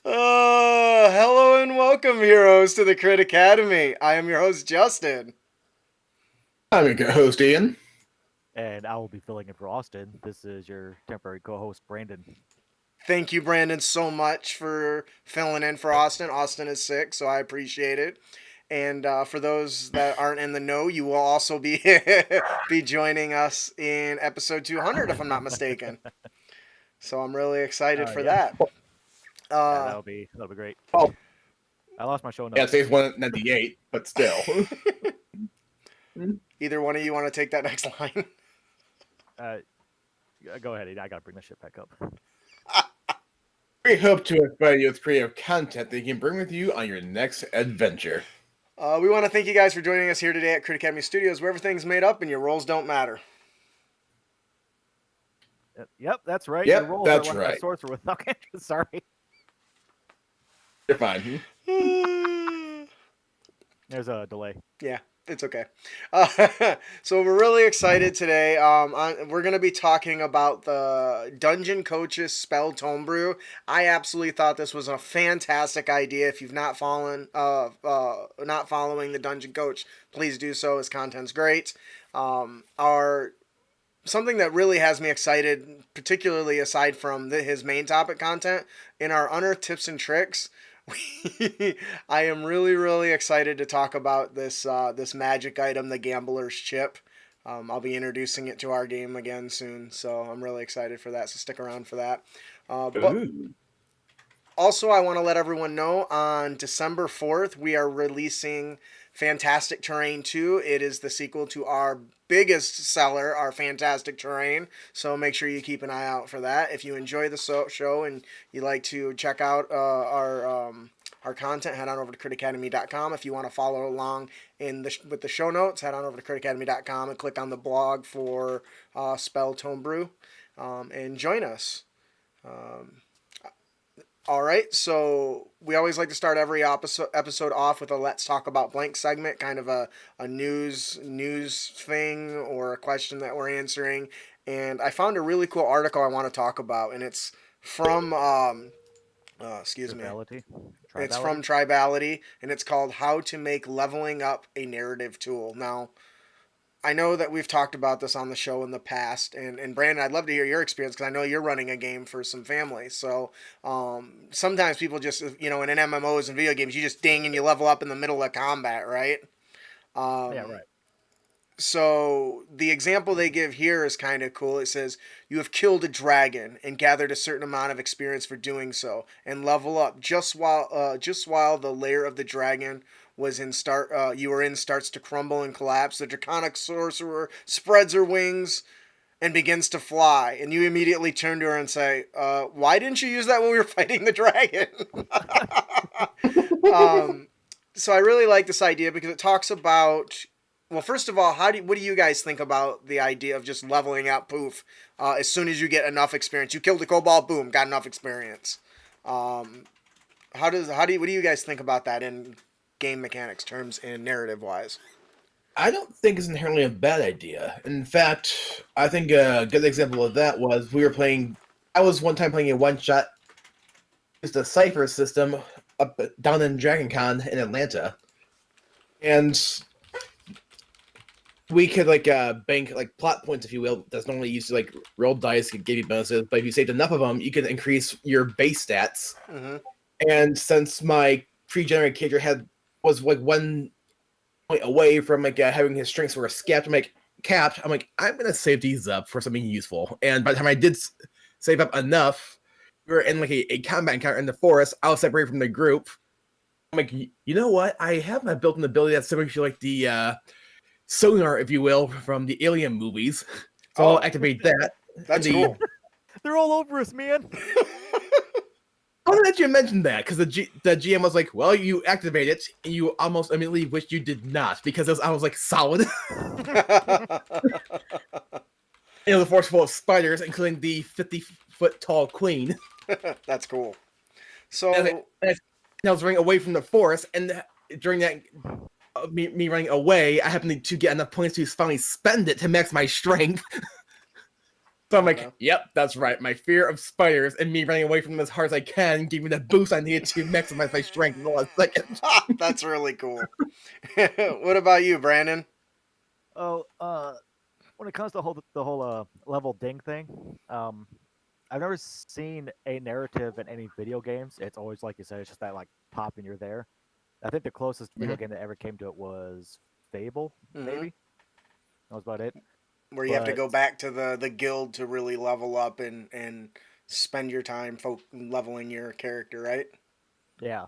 Hello and welcome, heroes, to the Crit Academy. I am your host, Justin. I'm your co-host, Ian. And I will be filling in for Austin. This is your temporary co-host, Brandon. Thank you, Brandon, so much for filling in for Austin. Austin is sick, so I appreciate it. And for those that aren't in the know, you will also be be joining us in episode 200, if I'm not mistaken. So I'm really excited for Yeah. that. Yeah, that'll be great. Oh, I lost my show yeah, notes. today's 198, but still. Either one of you want to take that next line? Go ahead. I gotta bring this shit back up. We hope to inspire you with creative content that you can bring with you on your next adventure. We want to thank you guys for joining us here today at Crit Academy Studios, where everything's made up and your roles don't matter. Yep, that's right. Yep, Your rolls that's are right. Sorcerer with sorry. You're fine. There's a delay. Yeah, it's okay. So we're really excited today. We're going to be talking about the Dungeon Coach's Spell Tome-Brew. I absolutely thought this was a fantastic idea. If you've not not following the Dungeon Coach, please do so. His content's great. Something that really has me excited, particularly aside from his main topic content, in our unearthed tips and tricks, I am really, really excited to talk about this magic item, the Gambler's Chip. I'll be introducing it to our game again soon, so I'm really excited for that. So stick around for that. But also, I want to let everyone know on December 4th, we are releasing Fantastic Terrain 2. It is the sequel to our biggest seller, our Fantastic Terrain. So make sure you keep an eye out for that. If you enjoy the show and you like to check out our content, head on over to critacademy.com. If you want to follow along with the show notes, head on over to critacademy.com and click on the blog for Spell Tome-Brew and join us. All right, so we always like to start every episode off with a "Let's Talk About Blank" segment, kind of a news thing or a question that we're answering. And I found a really cool article I want to talk about, and it's from excuse me, it's from Tribality, and it's called "How to Make Leveling Up a Narrative Tool." Now, I know that we've talked about this on the show in the past, and Brandon, I'd love to hear your experience because I know you're running a game for some families. So sometimes people just, in MMOs and video games, you just ding and you level up in the middle of combat, right? Yeah, right. So the example they give here is kind of cool. It says, you have killed a dragon and gathered a certain amount of experience for doing so, and level up just while the lair of the dragon you were in starts to crumble and collapse. The draconic sorcerer spreads her wings and begins to fly, and you immediately turn to her and say, "Why didn't you use that when we were fighting the dragon?" So I really like this idea because it talks about. Well, first of all, what do you guys think about the idea of just leveling up? Poof! As soon as you get enough experience, you killed a kobold. Boom! Got enough experience. What do you guys think about that in game mechanics terms and narrative wise? I don't think it's inherently a bad idea. In fact, I think a good example of that was I was one time playing a one-shot, used a cipher system down in Dragon Con in Atlanta. And we could bank plot points, if you will. That's normally used to roll dice, give you bonuses. But if you saved enough of them, you can increase your base stats. Mm-hmm. And since my pre-generated character was 1 point away from having his strengths were capped, I'm gonna save these up for something useful. And by the time I did save up enough, we were in a combat encounter in the forest. I was separated from the group. I'm like, you know what? I have my built-in ability that's similar to the sonar, if you will, from the Alien movies. So I'll activate that. That's cool. They're all over us, man. How did you mention that? Because the GM was like, well, you activate it, and you almost immediately wished you did not, because I was solid. The forest full of spiders, including the 50-foot tall queen. That's cool. So I was running away from the forest, and during that me running away, I happened to get enough points to finally spend it to max my strength. So I'm like, Okay. yep, that's right. My fear of spiders and me running away from them as hard as I can gave me the boost I needed to maximize my strength in the last second. That's really cool. What about you, Brandon? Oh, when it comes to the whole level ding thing, um, I've never seen a narrative in any video games. It's always like you said, it's just that like pop and you're there. I think the closest video game that ever came to it was Fable, Hmm. maybe. That was about it. Where you have to But go back to the guild to really level up and spend your time leveling your character, right? yeah,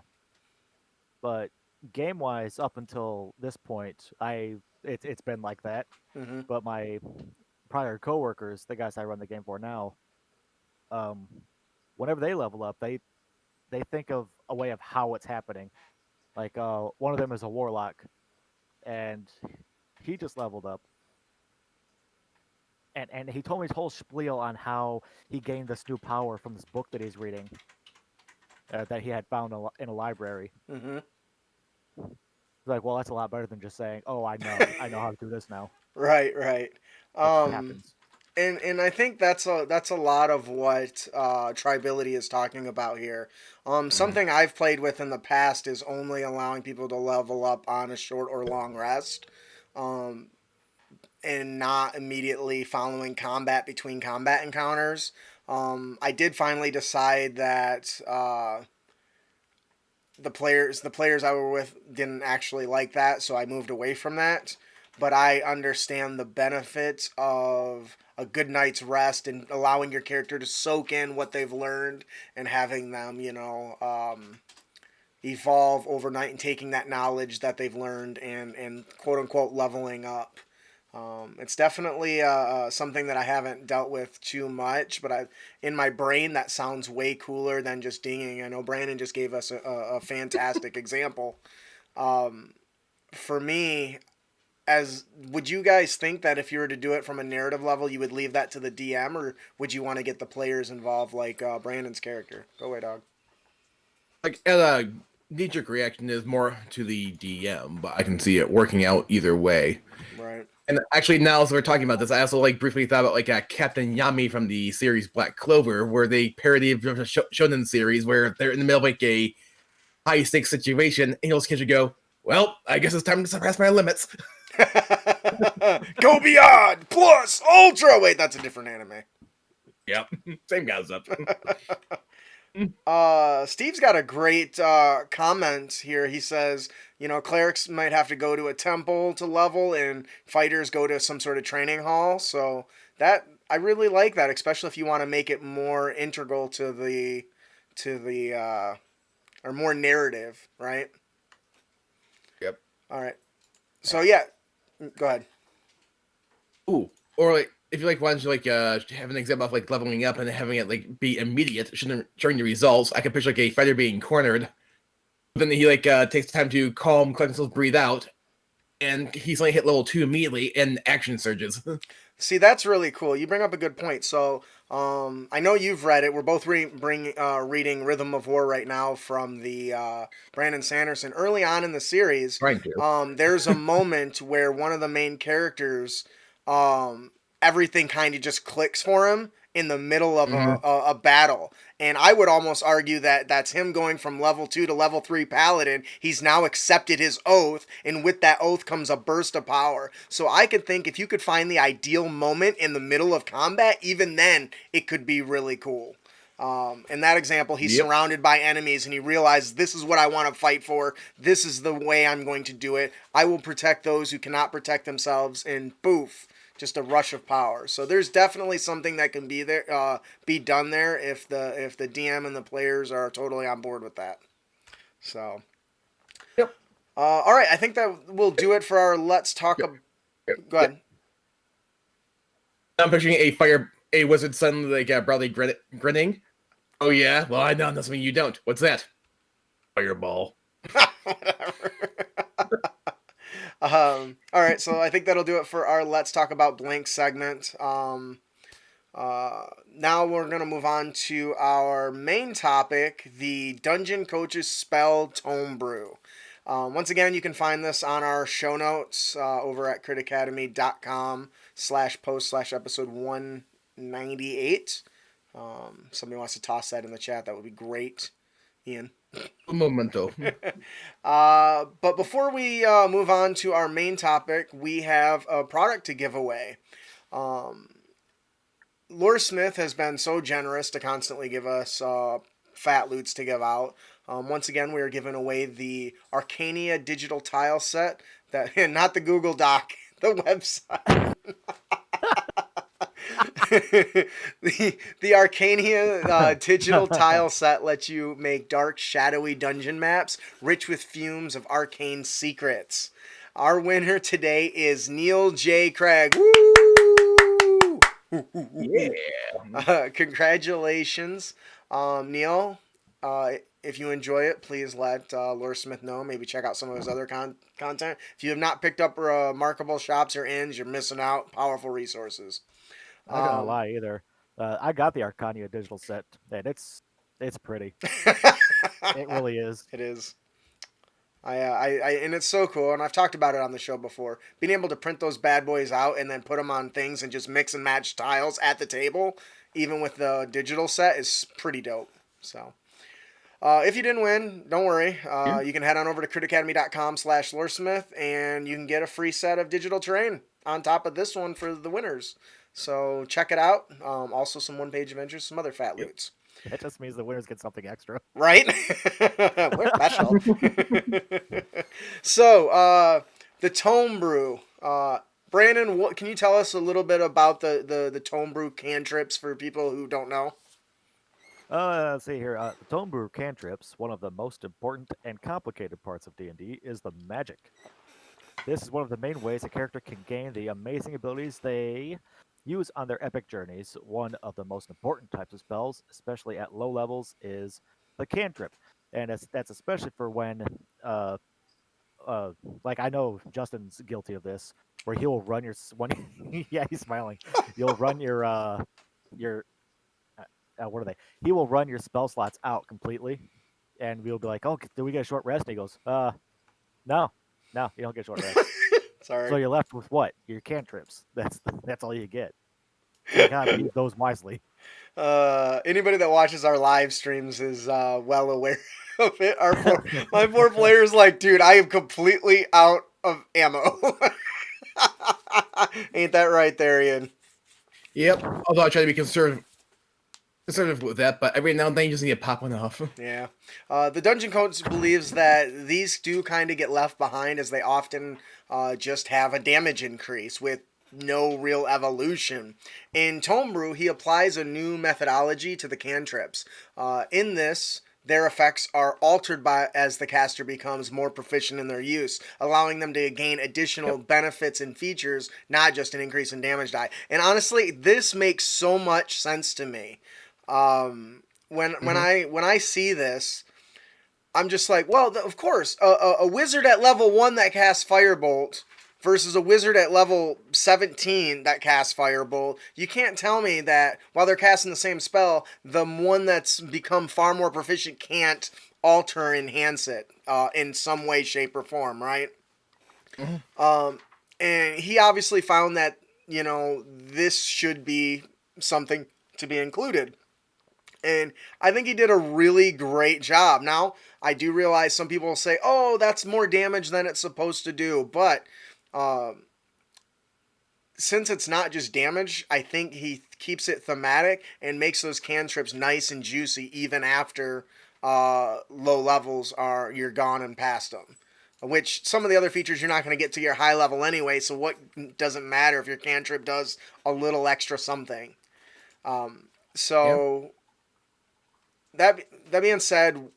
but game wise, up until this point, it's been like that. Hmm. But my prior coworkers, the guys I run the game for now, um, whenever they level up, they think of a way of how it's happening. Like one of them is a warlock, and he just leveled up, and he told me his whole spiel on how he gained this new power from this book that he's reading, that he had found in a library. Hmm. He's like, well, that's a lot better than just saying, "Oh, I know how to do this now." Right, right. It just Um, happens. and I think that's a lot of what tribability is talking about here. Something I've played with in the past is only allowing people to level up on a short or long rest, um, and not immediately following combat between combat encounters. I did finally decide that the players I were with didn't actually like that, so I moved away from that. But I understand the benefits of a good night's rest and allowing your character to soak in what they've learned and having them, evolve overnight and taking that knowledge that they've learned and quote unquote leveling up. It's definitely something that I haven't dealt with too much, but in my brain that sounds way cooler than just dinging. I know Brandon just gave us a fantastic example. Um, for me, as would you guys think that if you were to do it from a narrative level, you would leave that to the DM, or would you want to get the players involved, like Brandon's character? Go away, dog. Like, as a knee-jerk reaction is more to the DM, but I can see it working out either way. Right. And actually, now as we're talking about this, I also like briefly thought about like Captain Yami from the series Black Clover, where they parody of the shonen series, where they're in the middle of like a high stakes situation, and you'll just go, "Well, I guess it's time to surpass my limits." Go beyond plus ultra. Wait, that's a different anime. Yep, same concept. Steve's got a great comment here. He says, clerics might have to go to a temple to level, and fighters go to some sort of training hall. So that I really like that, especially if you want to make it more integral to the or more narrative, right? Yep. All right. So yeah, go ahead. Ooh, or like if you like wanted to like have an example of like leveling up and having it like be immediate, showing the results. I could picture like a fighter being cornered, then he like takes time to calm, collect himself, breathe out, and he's only hit level 2 immediately, and action surges. See, that's really cool. You bring up a good point. So, I know you've read it. We're both reading Rhythm of War right now from the Brandon Sanderson. Early on in the series, Trying to. there's a moment where one of the main characters, everything kind of just clicks for him in the middle of a battle. And I would almost argue that that's him going from level 2 to level 3 paladin. He's now accepted his oath, and with that oath comes a burst of power. So I could think if you could find the ideal moment in the middle of combat, even then it could be really cool. In that example, he's Yep. surrounded by enemies and he realizes this is what I want to fight for. This is the way I'm going to do it. I will protect those who cannot protect themselves, and poof, just a rush of power. So there's definitely something that can be done there if the DM and the players are totally on board with that. So, Yep. all right, I think that will do it for our let's talk. Go ahead. I'm picturing a wizard son like broadly grinning. Oh yeah, well I know something you don't. What's that? Fireball. Whatever. All right, so I think that'll do it for our Let's Talk About Blank segment. Now we're going to move on to our main topic, the Dungeon Coach's Spell Tome-Brew. Once again, you can find this on our show notes over at critacademy.com/post/episode 98. Somebody wants to toss that in the chat. That would be great, Ian. Un momento. But before we move on to our main topic, we have a product to give away. Lore Smith has been so generous to constantly give us fat loots to give out. Once again, we are giving away the Arcania digital tile set, that not the Google Doc, the website. the Arcania digital tile set lets you make dark, shadowy dungeon maps rich with fumes of arcane secrets. Our winner today is Neil J. Craig. Woo! Yeah. Congratulations, Neil. If you enjoy it, please let Lore Smith know. Maybe check out some of his other content. If you have not picked up remarkable shops or inns, you're missing out. Powerful resources. I'm not gonna lie either. I got the Arcania digital set, and it's pretty. It really is. It is. And it's so cool, and I've talked about it on the show before. Being able to print those bad boys out and then put them on things and just mix and match tiles at the table, even with the digital set, is pretty dope. So, if you didn't win, don't worry. You can head on over to critacademy.com/loresmith, and you can get a free set of digital terrain on top of this one for the winners. So check it out. Also, some one-page adventures, some other fat loots. That just means the winners get something extra. Right? We're special. So, the Tome-Brew. Brandon, can you tell us a little bit about the Tome-Brew cantrips for people who don't know? Let's see here. The Tome-Brew Cantrips, one of the most important and complicated parts of D&D, is the magic. This is one of the main ways a character can gain the amazing abilities they use on their epic journeys. One of the most important types of spells, especially at low levels, is the cantrip, and that's especially for when, like I know Justin's guilty of this, where he will run your yeah, he's smiling. You'll run your what are they? He will run your spell slots out completely, and we'll be like, "Oh, do we get a short rest?" And he goes, no, you don't get a short rest." Sorry. So you're left with what? Your cantrips. That's all you get. So you gotta use those wisely. Anybody that watches our live streams is well aware of it. My poor player's like, dude, I am completely out of ammo. Ain't that right there, Ian? Yep. Although I try to be conservative with that, but every now and then you just need to pop one off. Yeah. The Dungeon Coach believes that these do kind of get left behind, as they often just have a damage increase with no real evolution. In Tome-Brew, he applies a new methodology to the cantrips. In this, their effects are altered as the caster becomes more proficient in their use, allowing them to gain additional benefits and features, not just an increase in damage die. And honestly, this makes so much sense to me. When I see this, I'm just like, well, of course, a wizard at level 1 that casts Firebolt versus a wizard at level 17 that casts Firebolt. You can't tell me that while they're casting the same spell, the one that's become far more proficient can't alter or enhance it in some way, shape, or form, right? And he obviously found that, this should be something to be included. And I think he did a really great job. Now, I do realize some people will say, oh, that's more damage than it's supposed to do. But since it's not just damage, I think he keeps it thematic and makes those cantrips nice and juicy even after low levels you're gone and past them. Which some of the other features you're not going to get to your high level anyway, so what doesn't matter if your cantrip does a little extra something. That being said,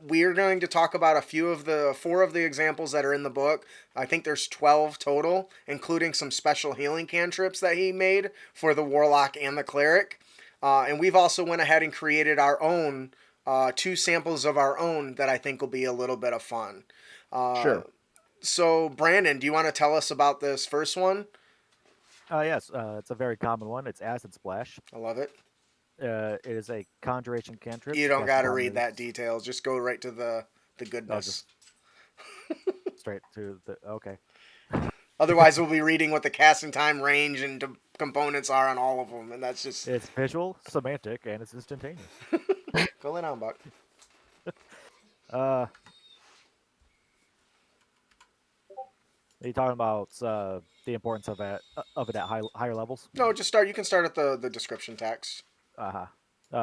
we are going to talk about four of the examples that are in the book. I think there's 12 total, including some special healing cantrips that he made for the Warlock and the Cleric. And we've also went ahead and created our own, 2 samples of our own that I think will be a little bit of fun. Sure. So, Brandon, do you want to tell us about this first one? Yes, it's a very common one. It's Acid Splash. I love it. It is a conjuration cantrip. You don't got to read that details. Just go right to the goodness. Straight to the... Okay. Otherwise, we'll be reading what the casting time, range, and components are on all of them, and that's just It's visual, semantic, and it's instantaneous. go lay down, Buck. Are you talking about the importance of it at higher levels? No, just start. You can start at the description text. Uh-huh.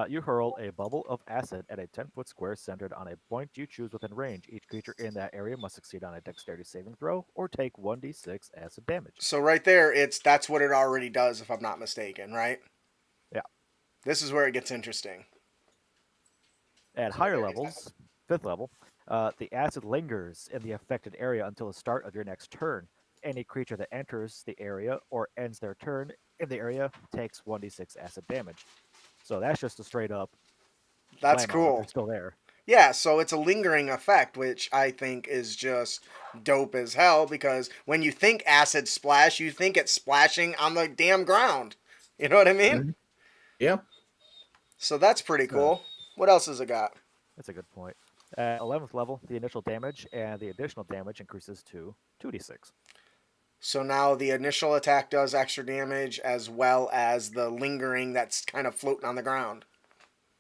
You hurl a bubble of acid at a 10-foot square centered on a point you choose within range. Each creature in that area must succeed on a dexterity saving throw or take 1d6 acid damage. So right there, that's what it already does, if I'm not mistaken, right? Yeah. This is where it gets interesting. At higher levels, 5th level, the acid lingers in the affected area until the start of your next turn. Any creature that enters the area or ends their turn in the area takes 1d6 acid damage. So that's just a straight up That's blammo if cool. they're still there. Yeah, so it's a lingering effect, which I think is just dope as hell, because when you think acid splash, you think it's splashing on the damn ground. You know what I mean? Mhm. Yeah. So that's pretty cool. What else has it got? That's a good point. At 11th level, the initial damage and the additional damage increases to 2d6. So now the initial attack does extra damage, as well as the lingering that's kind of floating on the ground.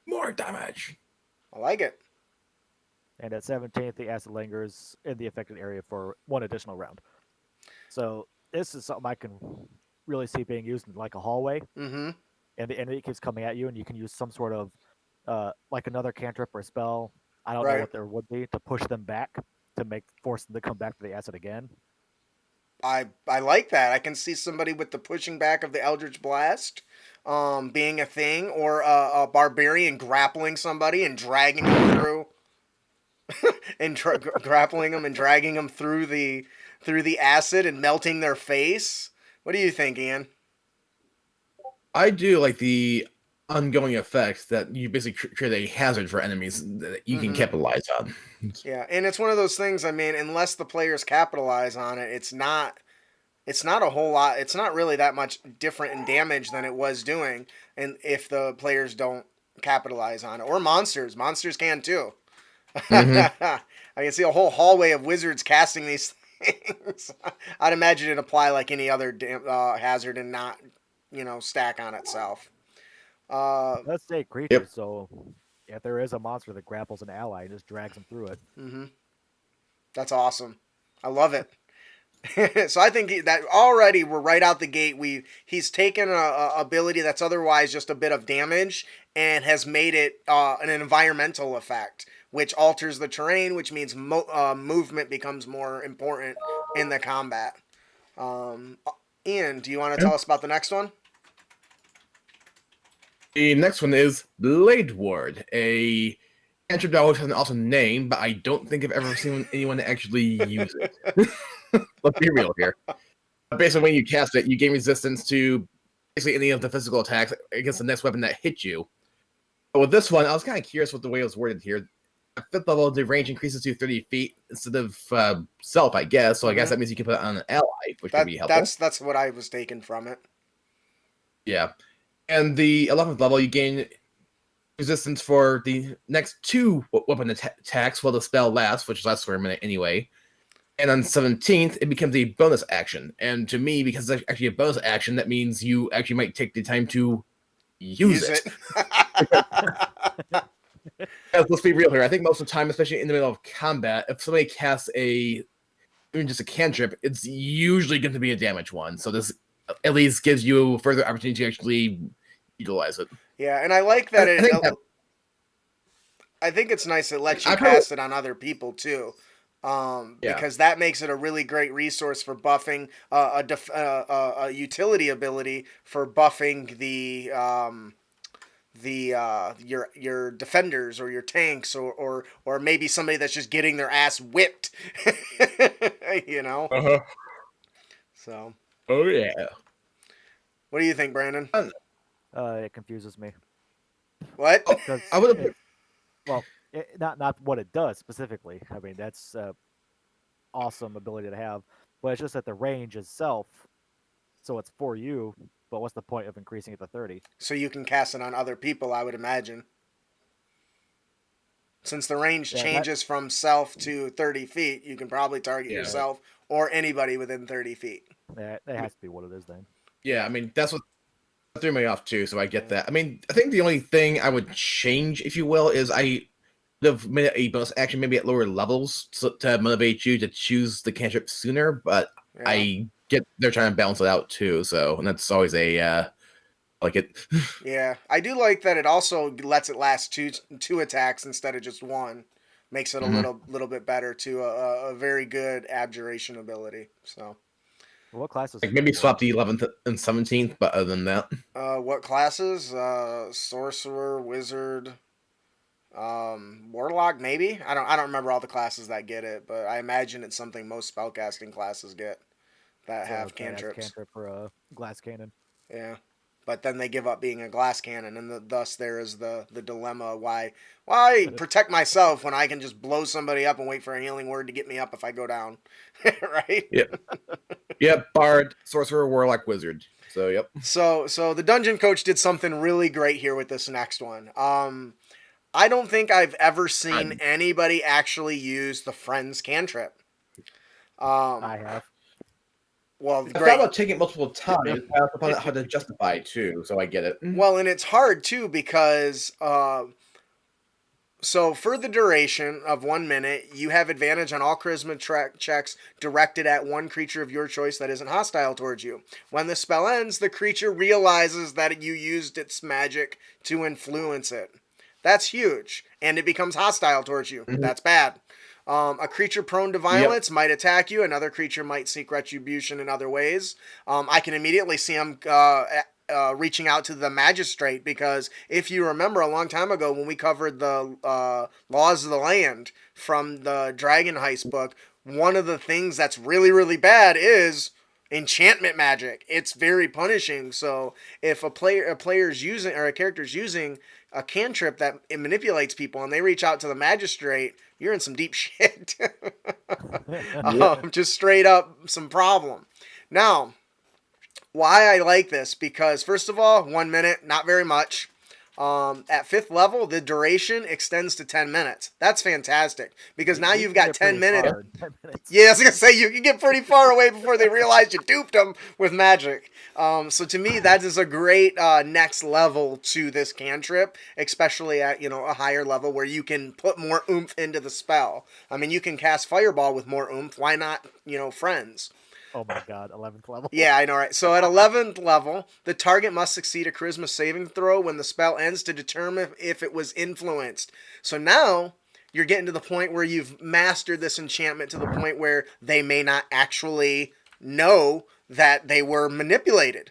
More damage. I like it. And at 17th, the acid lingers in the affected area for 1 additional round. So this is something I can really see being used in like a hallway, Mm-hmm. and the enemy keeps coming at you, and you can use some sort of like another cantrip or spell. I don't know Right. what there would be to push them back to force them to come back to the acid again. I like that. I can see somebody with the pushing back of the Eldritch Blast being a thing, or a barbarian grappling somebody and dragging them through, and grappling them and dragging them through the acid and melting their face. What do you think, Ian? I do like the ongoing effects that you basically create a hazard for enemies that you can Mhm. capitalize on. Yeah, and it's one of those things. I mean, unless the players capitalize on it, it's not a whole lot. It's not really that much different in damage than it was doing, and if the players don't capitalize on it, or monsters can too. Mhm. I can see a whole hallway of wizards casting these things. I'd imagine it apply like any other hazard and not, stack on itself. Let's say creatures, so if there is a monster that grapples an ally and just drags them through it. Mm-hmm. That's awesome. I love it. So I think that already we're right out the gate. He's taken a ability that's otherwise just a bit of damage and has made it an environmental effect, which alters the terrain, which means movement becomes more important in the combat. Ian, do you want to tell us about the next one? The next one is Blade Ward, a cantrip that has an awesome name, but I don't think I've ever seen anyone actually use it. Let's be real here. Basically, when you cast it, you gain resistance to basically any of the physical attacks against the next weapon that hits you. But with this one, I was kind of curious with the way it was worded here. At 5th level, the range increases to 30 feet instead of self, I guess. So I guess that means you can put it on an ally, which would be helpful. That's what I was taking from it. Yeah. And the 11th level, you gain resistance for the next 2 weapon attacks while the spell lasts, which lasts for a minute anyway. And on 17th, it becomes a bonus action. And to me, because it's actually a bonus action, that means you actually might take the time to use it. Let's be real here. I think most of the time, especially in the middle of combat, if somebody casts even just a cantrip, it's usually going to be a damage one. So this at least gives you further opportunity to actually utilize it. Yeah, and I like that I think it's nice it lets you cast it on other people too. Because that makes it a really great resource for buffing a utility ability for buffing your defenders or your tanks or maybe somebody that's just getting their ass whipped. Uh-huh. So. Oh yeah. What do you think, Brandon? It confuses me. What? I would have. Well, not what it does specifically. I mean, that's awesome ability to have, but it's just that the range itself, so it's for you, but what's the point of increasing it to 30? So you can cast it on other people, I would imagine. Since the range changes from self to 30 feet, you can probably target yourself or anybody within 30 feet. That has to be what it is then. Yeah, I mean, that's what threw me off too, so I get that. I mean, I think the only thing I would change, if you will, is I would have made a bonus action maybe at lower levels to motivate you to choose the cantrip sooner, but Yeah. I get they're trying to balance it out too, so and that's always a like it. Yeah, I do like that it also lets it last two attacks instead of just one. Makes it a Mhm. little bit better too. A very good abjuration ability. So, What classes are Like you maybe for? swap the 11th and 17th, but other than that, what classes? Sorcerer, wizard, warlock, maybe. I don't remember all the classes that get it, but I imagine it's something most spellcasting classes get that So have badass cantrips. cantrip for a glass cannon. Yeah. But then they give up being a glass cannon, and thus there is the dilemma: why protect myself when I can just blow somebody up and wait for a healing word to get me up if I go down, right? yep, yep, bard, sorcerer, warlock, wizard. So yep. So the dungeon coach did something really great here with this next one. I don't think I've ever seen Fun. anybody actually use the friends cantrip. I Um, have. well, I thought great. about taking it multiple times. I also found out how to justify it too, so I get it. Well, and it's hard too because so for the duration of 1 minute, you have advantage on all charisma checks directed at one creature of your choice that isn't hostile towards you. When the spell ends, the creature realizes that you used its magic to influence it. That's huge, and it becomes hostile towards you. Mhm. That's bad. A creature prone to Yep. violence might attack you. Another creature might seek retribution in other ways. I can immediately see him reaching out to the magistrate because if you remember a long time ago when we covered the laws of the land from the Dragon Heist book, one of the things that's really bad is enchantment magic. It's very punishing. So if a player's using or a character's using a cantrip that it manipulates people and they reach out to the magistrate, you're in some deep shit. Yep. Just straight up some problem. Now, why I like this because first of all, 1 minute, not very much. At fifth level, the duration extends to 10 minutes. That's fantastic because now You you've can got get pretty 10 minutes. far in 10 minutes. Yeah, I was gonna say you can get pretty far away before they realize you duped them with magic. So to me, that is a great next level to this cantrip, especially at a higher level where you can put more oomph into the spell. I mean, you can cast fireball with more oomph. Why not? Friends. Oh my god, 11th level. Yeah, I know, right? So at 11th level, the target must succeed a charisma saving throw when the spell ends to determine if it was influenced. So now you're getting to the point where you've mastered this enchantment to the point where they may not actually know that they were manipulated.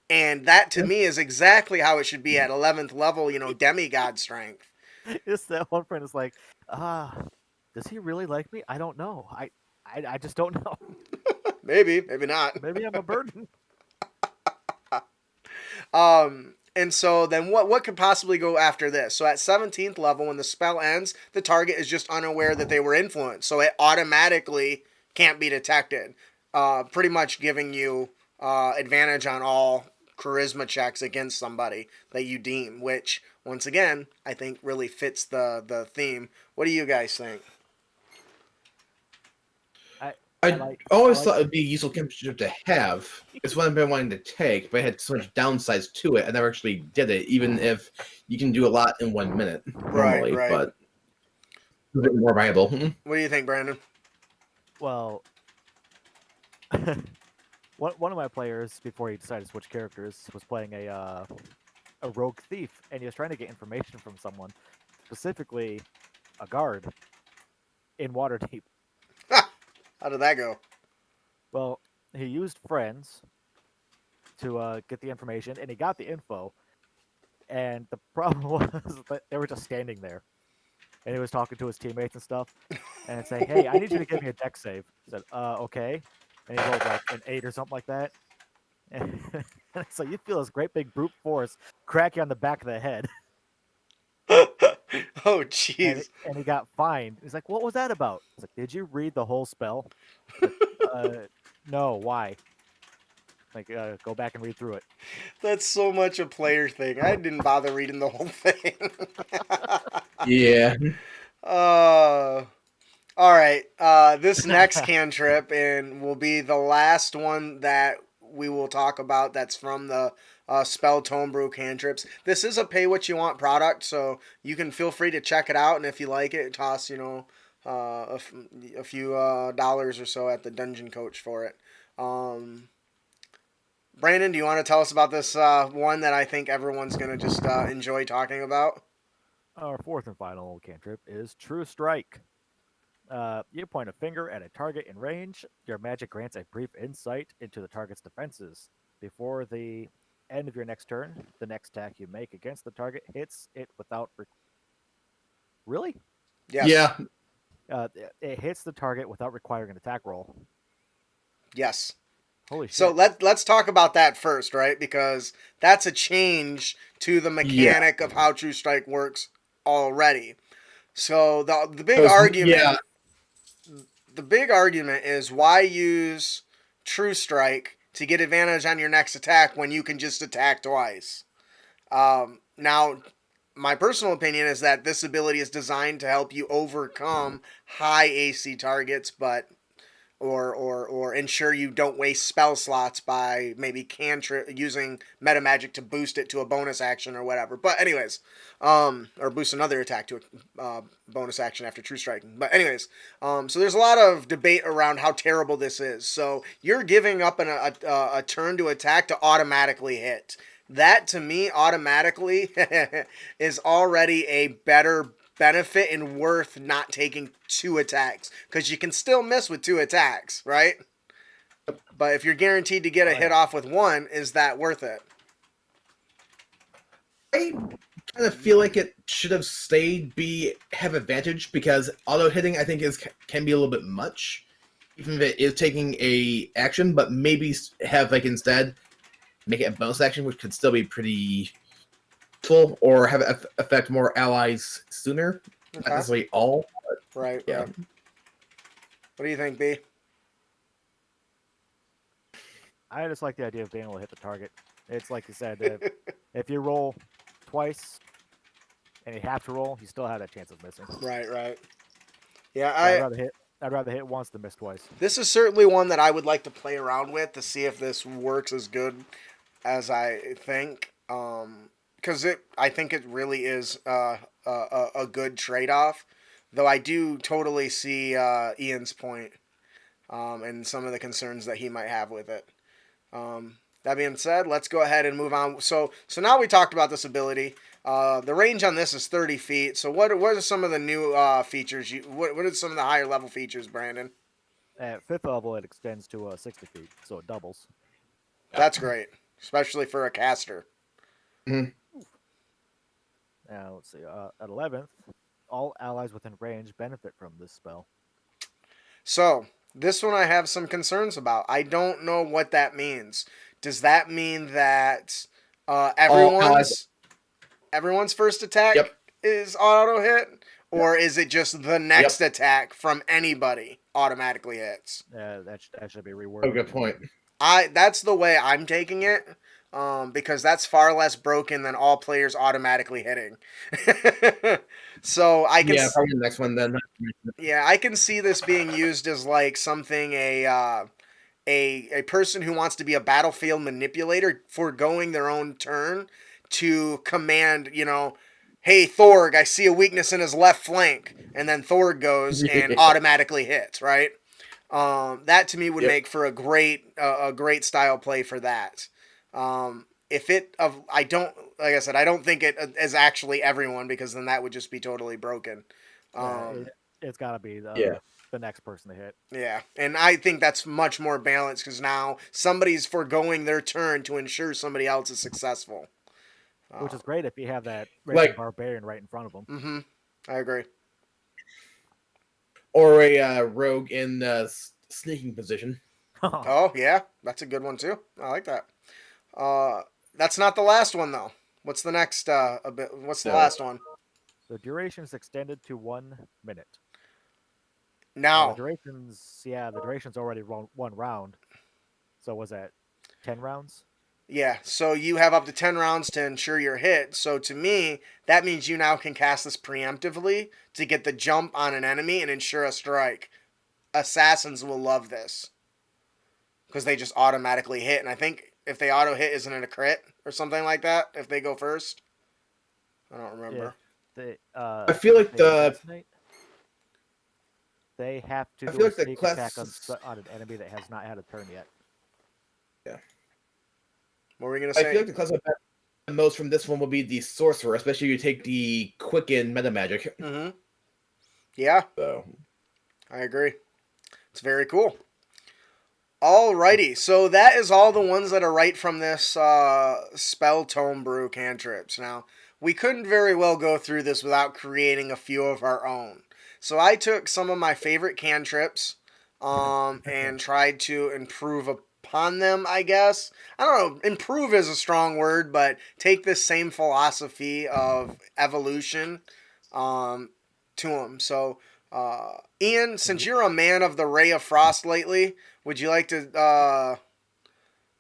And that to me is exactly how it should be at 11th level, demigod strength. It's that one friend is like, does he really like me? I don't know. I just don't know. Maybe not. Maybe I'm a burden. And so then what could possibly go after this? So at 17th level, when the spell ends, the target is just unaware that they were influenced. So it automatically can't be detected. Pretty much giving you advantage on all charisma checks against somebody that you deem, which, once again, I think really fits the theme. What do you guys think? I always thought it'd be a useful cantrip to have. It's what I've been wanting to take, but it had so much downsides to it. I never actually did it, even if you can do a lot in 1 minute normally, Right. but it's a bit more viable. What do you think, Brandon? Well, one of my players before he decided to switch characters was playing a rogue thief, and he was trying to get information from someone, specifically a guard in Waterdeep. How did that go? Well, he used friends to get the information, and he got the info. And the problem was that they were just standing there, and he was talking to his teammates and stuff, and saying, "Hey, I need you to give me a deck save." I said, "Okay," and he rolled like an 8 or something like that. And so you feel this great big brute force crack you on the back of the head, Oh, and jeez. and he got fined. He's like, "What was that about?" I was like, "Did you read the whole spell?" Like, no. Why? Like, go back and read through it. That's so much a player thing. I didn't bother reading the whole thing. Yeah. uh, all right. This next cantrip and will be the last one that we will talk about that's from the Spell Tome-Brew Cantrips. This is a pay-what-you-want product, so you can feel free to check it out, and if you like it, toss, a few dollars or so at the Dungeon Coach for it. Brandon, do you want to tell us about this one that I think everyone's going to just enjoy talking about? Our fourth and final cantrip is True Strike. You point a finger at a target in range. Your magic grants a brief insight into the target's defenses. Before the end of your next turn, the next attack you make against the target hits it without... Really? Yes. Yeah. It hits the target without requiring an attack roll. Yes. Holy shit. So let's talk about that first, right? Because that's a change to the mechanic of how True Strike works already. So the big argument, the big argument is why use True Strike to get advantage on your next attack when you can just attack twice. Now, my personal opinion is that this ability is designed to help you overcome high AC targets, but or ensure you don't waste spell slots by maybe using meta magic to boost it to a bonus action or whatever. But anyways, or boost another attack to a bonus action after True Striking. But anyways, so there's a lot of debate around how terrible this is. So you're giving up a turn to attack to automatically hit. That to me automatically is already a better benefit and worth not taking 2 attacks, because you can still miss with 2 attacks, right? But if you're guaranteed to get a hit off with 1, is that worth it? I kind of feel like it should have stayed have advantage, because auto hitting I think can be a little bit much, even if it is taking a action, but maybe have instead make it a bonus action, which could still be pretty full, or have it affect more allies sooner. Okay. Not necessarily all. But, right. yeah. Right. What do you think, B? I just like the idea of being able to hit the target. It's like you said, if you roll twice and you have to roll, you still have that chance of missing. Right. Yeah, I'd rather hit once than miss twice. This is certainly one that I would like to play around with to see if this works as good as I think. Because I think it really is a good trade-off. Though I do totally see Ian's point and some of the concerns that he might have with it. That being said, let's go ahead and move on. So now we talked about this ability. The range on this is 30 feet. So what are some of the new features? What are some of the higher level features, Brandon? At 5th level, it extends to 60 feet, so it doubles. That's great, especially for a caster. Mm-hmm. Now, let's see. At 11th, all allies within range benefit from this spell. So, this one I have some concerns about. I don't know what that means. Does that mean that everyone's first attack is auto hit? Or is it just the next attack from anybody automatically hits? That should be reworded. Oh, good point. That's the way I'm taking it. Because that's far less broken than all players automatically hitting. So I can probably the next one then. Yeah, I can see this being used as like something a person who wants to be a battlefield manipulator foregoing their own turn to command, hey Thorg, I see a weakness in his left flank, and then Thorg goes and automatically hits, right? That to me would make for a great style play for that. I don't think it is actually everyone, because then that would just be totally broken. It's got to be the next person to hit. Yeah, and I think that's much more balanced, because now somebody's foregoing their turn to ensure somebody else is successful. Which is great if you have that barbarian right in front of them. Mm-hmm. I agree. Or a rogue in sneaking position. Oh, yeah, that's a good one too. I like that. That's not the last one though. What's the next? What's the last one? The duration is extended to 1 minute. Now the duration's already 1 round. So was that 10 rounds? Yeah. So you have up to 10 rounds to ensure your hit. So to me, that means you now can cast this preemptively to get the jump on an enemy and ensure a strike. Assassins will love this. because they just automatically hit. And I think if they auto hit, isn't it a crit or something like that if they go first? I don't remember. I feel like if they assassinate, they have to I do feel a like the sneak attack class. on an enemy that has not had a turn yet. Yeah. What were we gonna I say? feel like the class I bet the most from this one will be the sorcerer, especially if you take the quicken meta magic. Mm-hmm. Yeah, So I agree. It's very cool. Alrighty, so that is all the ones that are right from this Spell Tome-Brew Cantrips. Now, we couldn't very well go through this without creating a few of our own. So I took some of my favorite cantrips and tried to improve upon them, I guess. I don't know, improve is a strong word, but take this same philosophy of evolution to them. So, Ian, since you're a man of the Ray of Frost lately, would you like to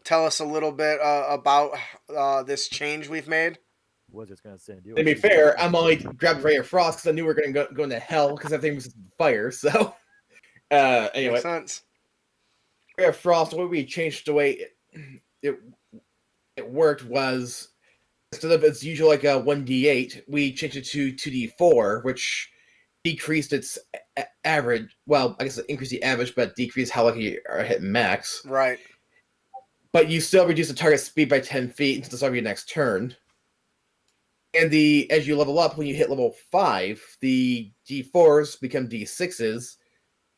tell us a little bit about this change we've made? Wizard's gonna send you. to be fair, I'm only grabbed Ray of Frost because I knew we were going to go into hell because everything was fire. So anyway, Makes sense. Ray of Frost, the way we changed the way it worked was instead of its usual like a 1d8, we changed it to 2d4, which decreased its average. Well, I guess it increased the average, but decreased how lucky you are hit max. Right. But you still reduce the target speed by 10 feet until the start of your next turn. And as you level up, when you hit level 5, the D4s become D6s.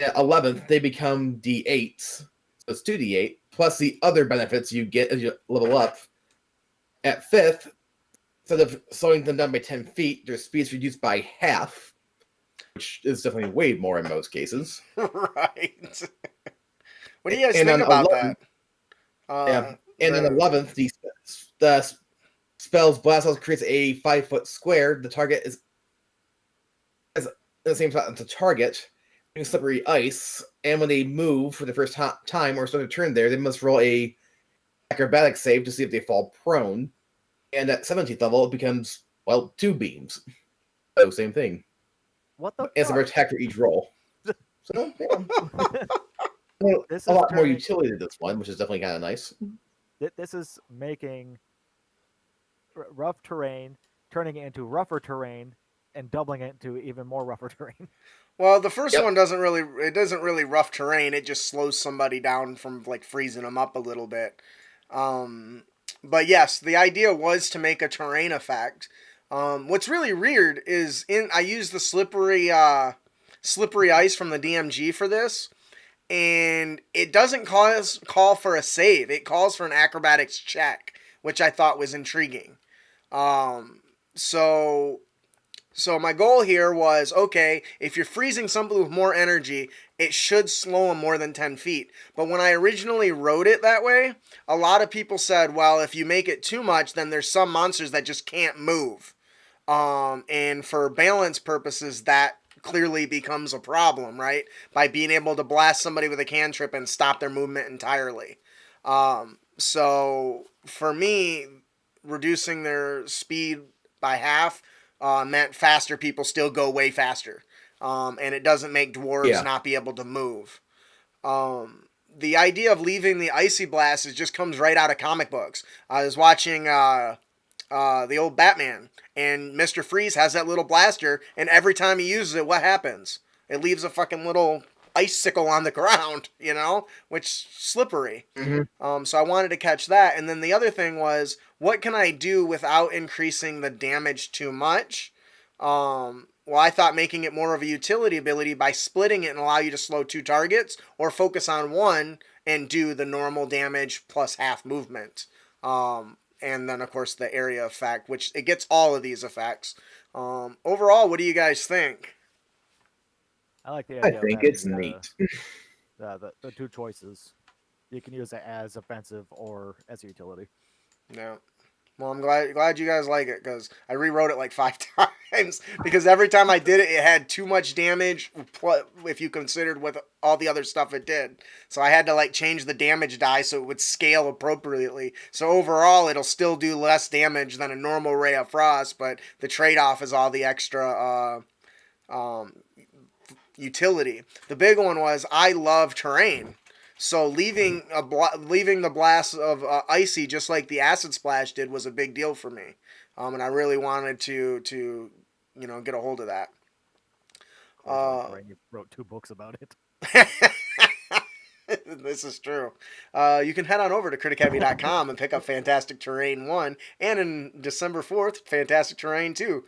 At 11th, they become D8s. So it's 2d8, plus the other benefits you get as you level up. At 5th, instead of slowing them down by 10 feet, their speed is reduced by half, which is definitely way more in most cases. Right. What do you guys And think on about 11th, that? And on 11th, the spell's blast house creates a 5-foot square. The target is at the same time as the target, doing slippery ice. And when they move for the first time or start a turn there, they must roll a acrobatic save to see if they fall prone. And at 17th level, it becomes, well, 2 beams. So, same thing. What the As a fuck? attack for each roll. So, yeah. This A is lot more turning- utility to this one, which is definitely kind of nice. This is making rough terrain, turning it into rougher terrain, and doubling it into even more rougher terrain. Well, the first one doesn't really rough terrain. It just slows somebody down from like freezing them up a little bit. But yes, the idea was to make a terrain effect. What's really weird is I used the slippery ice from the DMG for this, and it doesn't call for a save. It calls for an acrobatics check, which I thought was intriguing. So my goal here was, okay, if you're freezing somebody with more energy, it should slow them more than 10 feet. But when I originally wrote it that way, a lot of people said, well, if you make it too much, then there's some monsters that just can't move. And for balance purposes, that clearly becomes a problem, right? By being able to blast somebody with a cantrip and stop their movement entirely. So for me, reducing their speed by half meant faster people still go way faster. And it doesn't make dwarves not be able to move. The idea of leaving the icy blast just comes right out of comic books. I was watching the old Batman, and Mr. Freeze has that little blaster, and every time he uses it, what happens? It leaves a fucking little icicle on the ground, which slippery. Mm-hmm. So I wanted to catch that. And then the other thing was, what can I do without increasing the damage too much? Well, I thought making it more of a utility ability by splitting it and allow you to slow 2 targets, or focus on one and do the normal damage plus half movement. And then, of course, the area effect, which it gets all of these effects. Overall, what do you guys think? I like the I idea. think of it's having, neat. The 2 choices. You can use it as offensive or as a utility. Yeah. Well, I'm glad you guys like it, because I rewrote it like 5 times, because every time I did it, it had too much damage if you considered with all the other stuff it did. So I had to like change the damage die so it would scale appropriately. So overall, it'll still do less damage than a normal Ray of Frost, but the trade-off is all the extra utility. The big one was I love terrain. So leaving the blast of icy, just like the acid splash did, was a big deal for me, and I really wanted to get a hold of that. Fortunately, you wrote 2 books about it. This is true. You can head on over to criticheavy.com and pick up Fantastic Terrain 1, and in December 4th, Fantastic Terrain 2.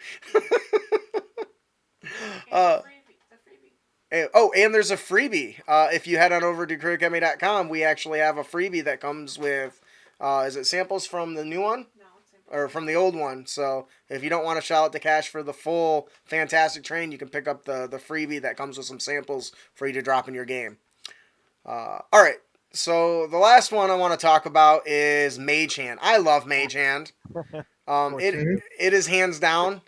And there's a freebie. If you head on over to criticheavy.com, we actually have a freebie that comes with, is it samples from the new one? No, it's samples. Or from the old one. So if you don't want to shell out the cash for the full Fantastic Terrain, you can pick up the freebie that comes with some samples for you to drop in your game. All right. So the last one I want to talk about is Mage Hand. I love Mage Hand. It is hands down,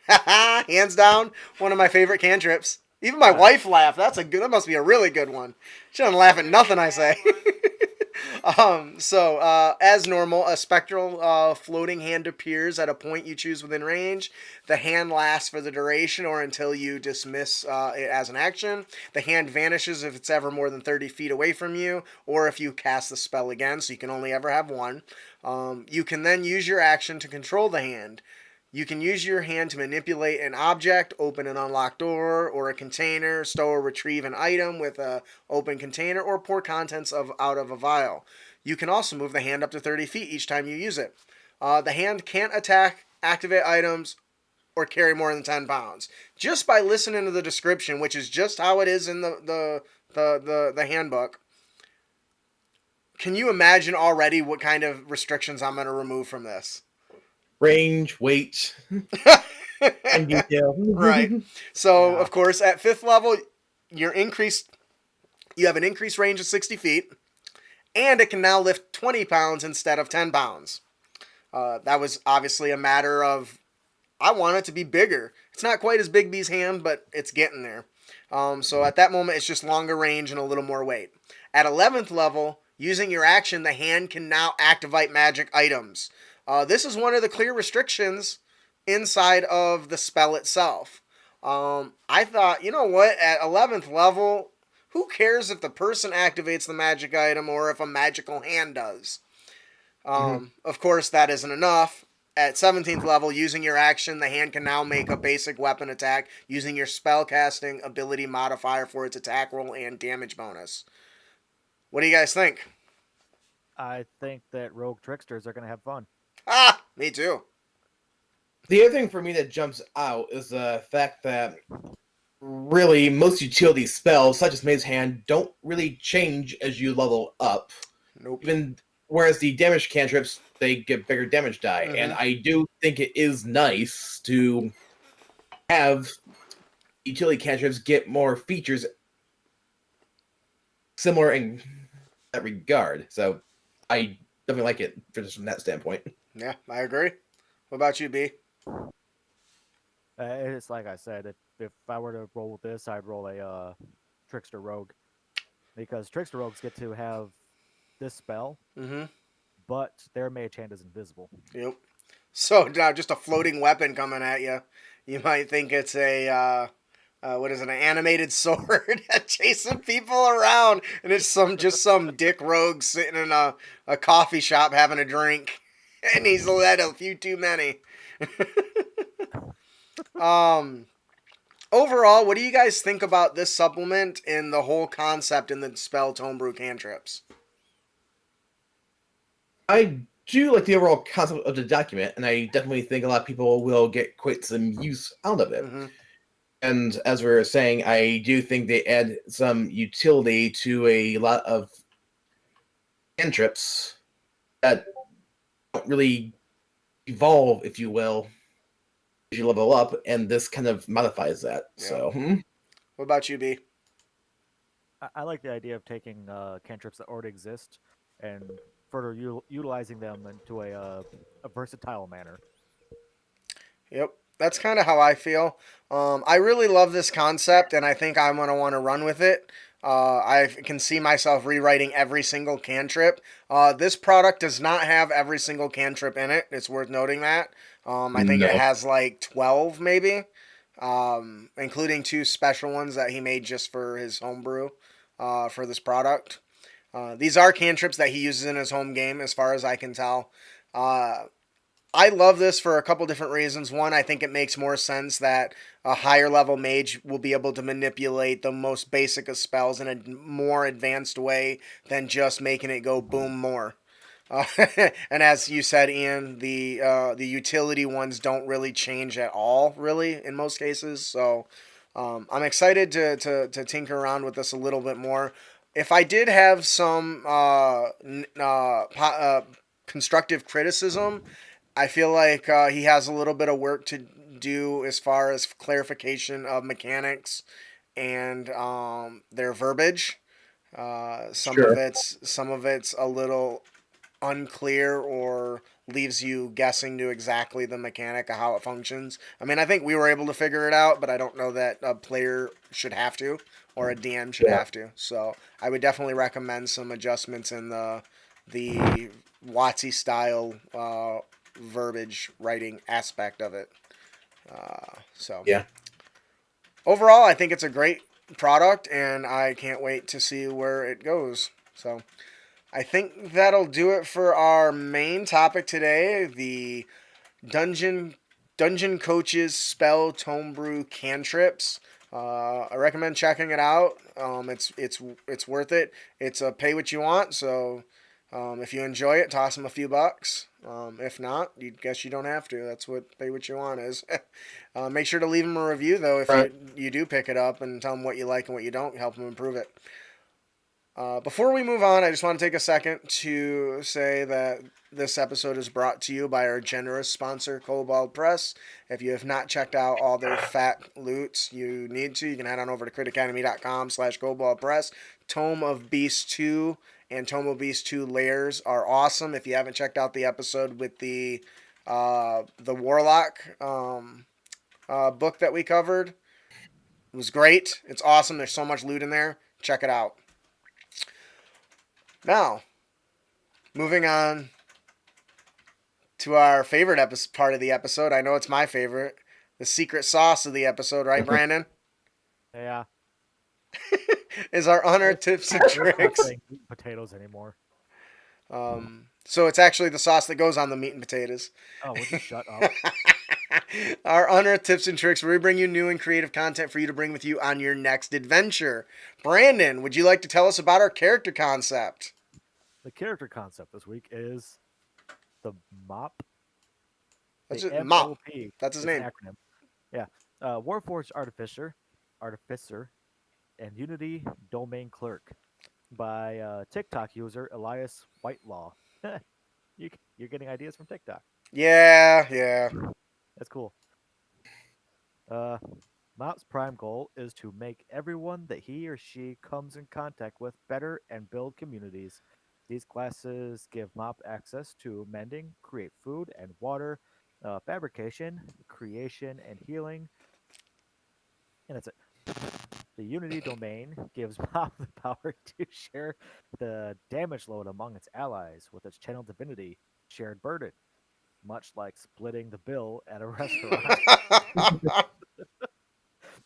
one of my favorite cantrips. Even my wife laughed. That must be a really good one. She doesn't laugh at nothing I say. As normal, a spectral floating hand appears at a point you choose within range. The hand lasts for the duration or until you dismiss it as an action. The hand vanishes if it's ever more than 30 feet away from you, or if you cast the spell again, so you can only ever have one. You can then use your action to control the hand. You can use your hand to manipulate an object, open an unlocked door or a container, store or retrieve an item with an open container, or pour contents out of a vial. You can also move the hand up to 30 feet each time you use it. The hand can't attack, activate items, or carry more than 10 pounds. Just by listening to the description, which is just how it is in the handbook, can you imagine already what kind of restrictions I'm going to remove from this? Range, weight, and detail. Right. So, of course, at 5th level, you have an increased range of 60 feet, and it can now lift 20 pounds instead of 10 pounds. That was obviously a matter of, I want it to be bigger. It's not quite as Big B's hand, but it's getting there. So at that moment, it's just longer range and a little more weight. At 11th level, using your action, the hand can now activate magic items. This is one of the clear restrictions inside of the spell itself. I thought, you know what, at 11th level, who cares if the person activates the magic item or if a magical hand does? Of course, that isn't enough. At 17th level, using your action, the hand can now make a basic weapon attack using your spellcasting ability modifier for its attack roll and damage bonus. What do you guys think? I think that rogue tricksters are going to have fun. Me too. The other thing for me that jumps out is the fact that really most utility spells, such as Maze Hand, don't really change as you level up. Nope. Whereas the damage cantrips, they get bigger damage die. Mm-hmm. And I do think it is nice to have utility cantrips get more features similar in that regard. So I definitely like it just from that standpoint. Yeah, I agree. What about you, B? It's like I said, if I were to roll with this, I'd roll a Trickster Rogue. Because Trickster Rogues get to have this spell, but their mage hand is invisible. Yep. So now just a floating weapon coming at you. You might think it's an animated sword chasing people around, and it's some dick rogue sitting in a coffee shop having a drink. And he's led a few too many. Overall, what do you guys think about this supplement and the whole concept in the Spell Tome-Brew Cantrips? I do like the overall concept of the document, and I definitely think a lot of people will get quite some use out of it. And as we were saying, I do think they add some utility to a lot of cantrips that don't really evolve, if you will, as you level up, and this kind of modifies that. Yeah. So, What about you, B? I like the idea of taking cantrips that already exist and further utilizing them into a versatile manner. Yep, that's kind of how I feel. I really love this concept, and I think I'm going to want to run with it. I can see myself rewriting every single cantrip. This product does not have every single cantrip in it. It's worth noting that. I think it has like 12 maybe, including 2 special ones that he made just for his homebrew for this product. These are cantrips that he uses in his home game, as far as I can tell. I love this for a couple different reasons. One, I think it makes more sense that a higher level mage will be able to manipulate the most basic of spells in a more advanced way than just making it go boom more. Uh, and as you said, Ian, the utility ones don't really change at all, really, in most cases. So I'm excited to tinker around with this a little bit more. If I did have some constructive criticism, I feel like he has a little bit of work to do as far as clarification of mechanics and their verbiage. Sure. Some of it's a little unclear or leaves you guessing to exactly the mechanic of how it functions. I mean, I think we were able to figure it out, but I don't know that a player should have to or a DM should Yeah. have to. So I would definitely recommend some adjustments in the WotC style verbiage writing aspect of it. So Yeah. overall, I think it's a great product, and I can't wait to see where it goes. So I think that'll do it for our main topic today, the dungeon dungeon coaches spell Tome-Brew Cantrips. I recommend checking it out. It's worth it. It's a pay what you want. So if you enjoy it, toss them a few bucks. If not, you guess you don't have to. That's what pay what you want is. Make sure to leave them a review though if Right. you do pick it up, and tell them what you like and what you don't. Help them improve it. Before we move on, I just want to take a second to say that this episode is brought to you by our generous sponsor, Cobalt Press. If you have not checked out all their fat loots, you need to. You can head on over to critacademy.com/Cobalt Press. Tome of Beast 2 and Tome of Beast 2 layers are awesome. If you haven't checked out the episode with the Warlock book that we covered, it was great. It's awesome. There's so much loot in there. Check it out. Now, moving on to our favorite part of the episode. I know it's my favorite. The secret sauce of the episode, right, Brandon? Yeah. Is our honor tips and Let's not tricks. saying meat and potatoes anymore. So it's actually the sauce that goes on the meat and potatoes. Oh, would you shut up? Our honor tips and tricks, where we bring you new and creative content for you to bring with you on your next adventure. Brandon, would you like to tell us about our character concept? The character concept this week is the MOP. That's The just Mop. MOP. That's his is an name. acronym. Yeah. Warforged Artificer, and Unity Domain Clerk by TikTok user Elias Whitelaw. You're getting ideas from TikTok. Yeah. That's cool. Mop's prime goal is to make everyone that he or she comes in contact with better and build communities. These classes give Mop access to mending, create food and water, fabrication, creation, and healing. And that's it. The Unity domain gives Mop the power to share the damage load among its allies with its channel divinity, Shared Burden, much like splitting the bill at a restaurant.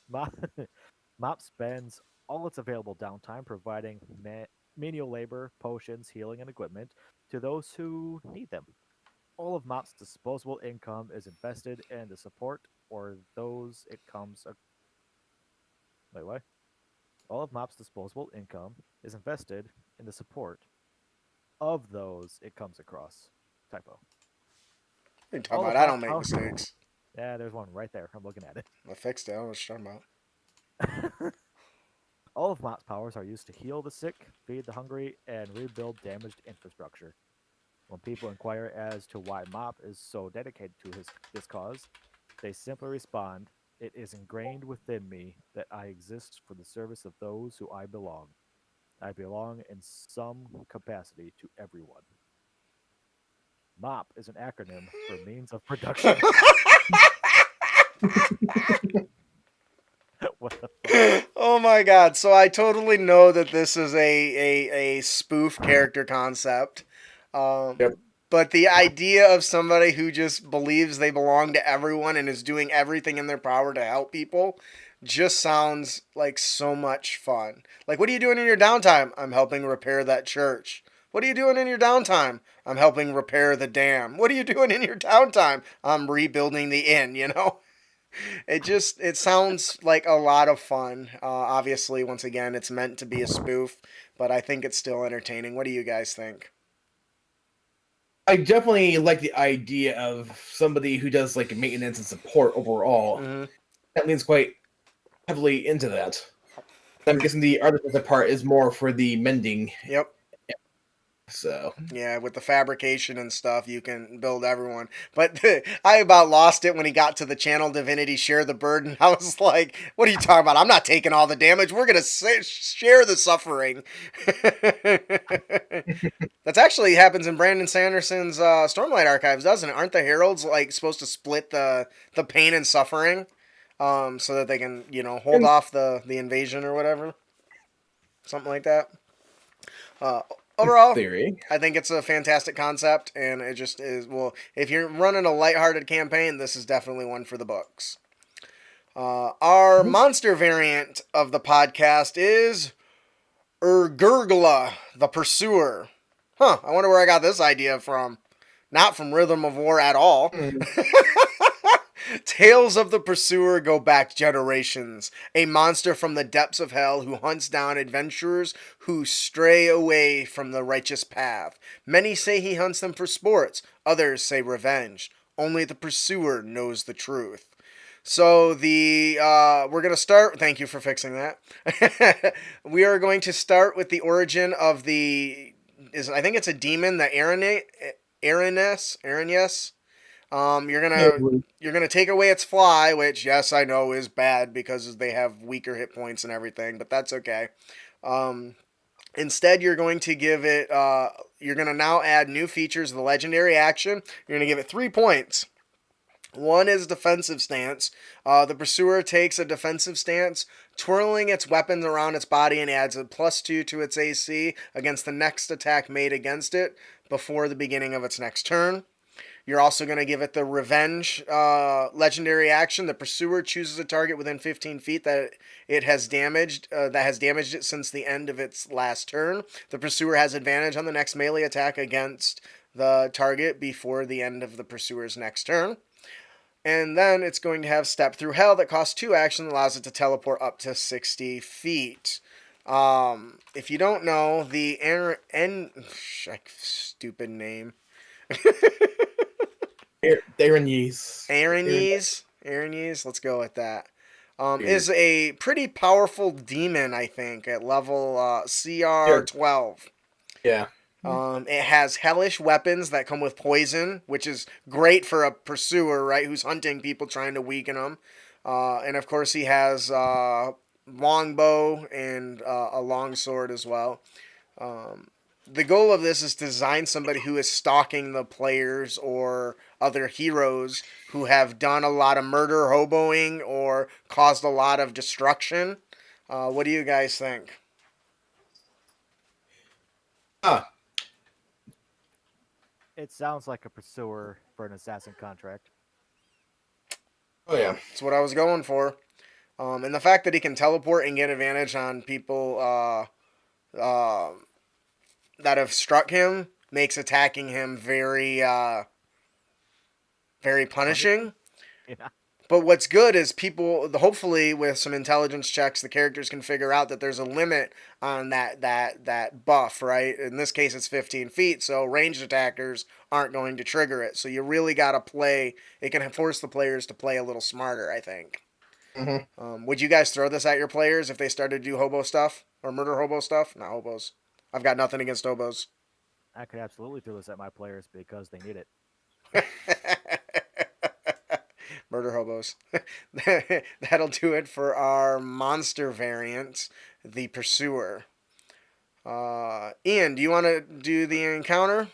Mop, Mop spends all its available downtime providing menial labor, potions, healing, and equipment to those who need them. All of Mop's disposable income is invested in the support or those it comes. Wait, what? All of Mop's disposable income is invested in the support of those it comes across. Typo. What are you talking All about? of I Mop's don't make power- mistakes. Yeah, there's one right there. I'm looking at it. I fixed it. I don't know what you're talking about. All of Mop's powers are used to heal the sick, feed the hungry, and rebuild damaged infrastructure. When people inquire as to why Mop is so dedicated to this cause, they simply respond, "It is ingrained within me that I exist for the service of those who I belong. I belong in some capacity to everyone." MOP is an acronym for means of production. What the fuck? Oh my god. So I totally know that this is a spoof character concept. Yep. But the idea of somebody who just believes they belong to everyone and is doing everything in their power to help people just sounds like so much fun. Like, what are you doing in your downtime? I'm helping repair that church. What are you doing in your downtime? I'm helping repair the dam. What are you doing in your downtime? I'm rebuilding the inn, you know? It sounds like a lot of fun. Obviously, once again, it's meant to be a spoof, but I think it's still entertaining. What do you guys think? I definitely like the idea of somebody who does like maintenance and support overall. Hmm. That leans quite heavily into that. I'm guessing the artificer part is more for the mending. Yep. So Yeah, with the fabrication and stuff, you can build everyone. But I about lost it when he got to the channel divinity share the burden. I was like, what are you talking about? I'm not taking all the damage. We're going to share the suffering. That's actually happens in Brandon Sanderson's Stormlight Archives, doesn't it? Aren't the heralds like supposed to split the pain and suffering so that they can, hold off the invasion or whatever? Something like that. Uh, Overall, theory. I think it's a fantastic concept, and it just is. Well, if you're running a lighthearted campaign, this is definitely one for the books. Our monster variant of the podcast is Urgurgla, the Pursuer. Huh, I wonder where I got this idea from. Not from Rhythm of War at all. Tales of the Pursuer go back generations. A monster from the depths of hell who hunts down adventurers who stray away from the righteous path. Many say he hunts them for sports. Others say revenge. Only the Pursuer knows the truth. So we're gonna start. Thank you for fixing that. We are going to start with the origin of I think it's a demon, the Aranes. You're gonna take away its fly, which yes I know is bad because they have weaker hit points and everything, but that's okay. Instead, you're going to give it. You're gonna now add new features of the legendary action. You're gonna give it 3 points. One is defensive stance. The Pursuer takes a defensive stance, twirling its weapons around its body and adds a +2 to its AC against the next attack made against it before the beginning of its next turn. You're also going to give it the Revenge legendary action. The Pursuer chooses a target within 15 feet that has damaged it since the end of its last turn. The Pursuer has advantage on the next melee attack against the target before the end of the Pursuer's next turn. And then it's going to have Step Through Hell that costs 2 actions, allows it to teleport up to 60 feet. If you don't know, the stupid name. Aaron Yees. Let's go with that. Is a pretty powerful demon, I think, at level CR 12. Yeah. It has hellish weapons that come with poison, which is great for a Pursuer, right? Who's hunting people trying to weaken them. And of course, he has longbow and a long sword as well. The goal of this is to design somebody who is stalking the players or other heroes who have done a lot of murder, hoboing, or caused a lot of destruction. What do you guys think? It sounds like a Pursuer for an assassin contract. Oh yeah. That's what I was going for. And the fact that he can teleport and get advantage on people that have struck him makes attacking him very, very punishing. Yeah. But what's good is hopefully with some intelligence checks, the characters can figure out that there's a limit on that buff, right? In this case, it's 15 feet, so ranged attackers aren't going to trigger it. So you really got to play. It can force the players to play a little smarter, I think. Mm-hmm. Would you guys throw this at your players if they started to do hobo stuff or murder hobo stuff? Not hobos. I've got nothing against hobos. I could absolutely throw this at my players because they need it. Murder hobos. That'll do it for our monster variant, the Pursuer. Ian, do you want to do the encounter?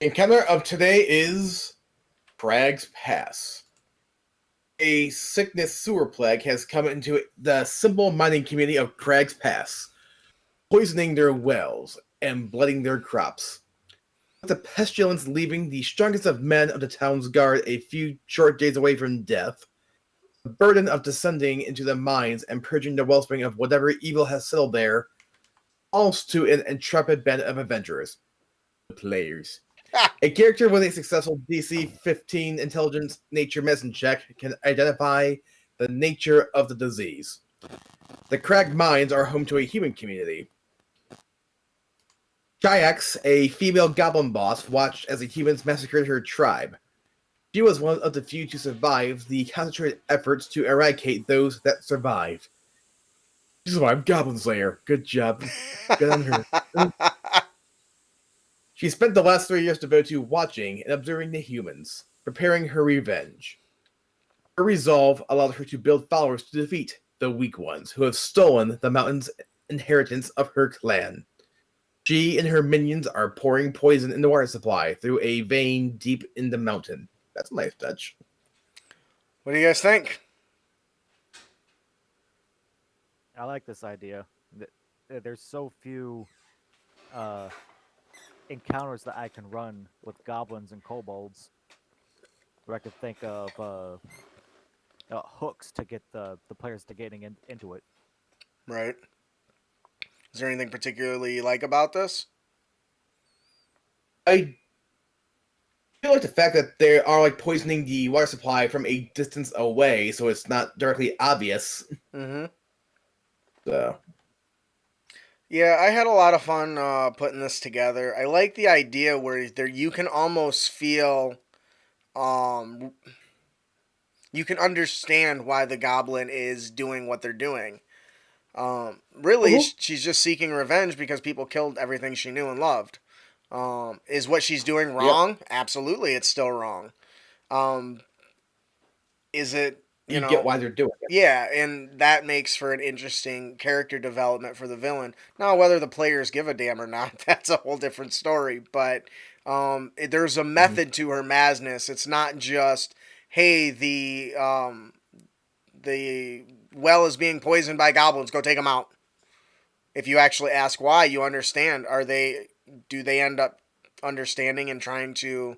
Encounter of today is Craig's Pass. A sickness sewer plague has come into the simple mining community of Craig's Pass, poisoning their wells and blooding their crops. With the pestilence leaving the strongest of men of the town's guard a few short days away from death, The burden of descending into the mines and purging the wellspring of whatever evil has settled there falls to an intrepid band of adventurers, the players. A character with a successful DC 15 intelligence nature medicine check can identify the nature of the disease. The cracked mines are home to a human community. Shayax, a female goblin boss, watched as the humans massacred her tribe. She was one of the few to survive the concentrated efforts to eradicate those that survived. She survived Goblin Slayer. Good job. Good on her. She spent the last 3 years devoted to watching and observing the humans, preparing her revenge. Her resolve allowed her to build followers to defeat the weak ones who have stolen the mountain's inheritance of her clan. She and her minions are pouring poison in the water supply through a vein deep in the mountain. That's a nice touch. What do you guys think? I like this idea. There's so few encounters that I can run with goblins and kobolds, where I could think of hooks to get the players to getting into it. Right. Is there anything particularly you like about this? I feel like the fact that they are like poisoning the water supply from a distance away, so it's not directly obvious. Mm-hmm. So Yeah, I had a lot of fun putting this together. I like the idea where there you can almost feel, you can understand why the goblin is doing what they're doing. Really, she's just seeking revenge because people killed everything she knew and loved. Is what she's doing wrong? Yep. Absolutely, it's still wrong. Is it, you get why they're doing it. Yeah, and that makes for an interesting character development for the villain. Now, whether the players give a damn or not, that's a whole different story. But there's a method to her madness. It's not just, hey, the well is being poisoned by goblins. Go take them out. If you actually ask why, you understand. Do they end up understanding and trying to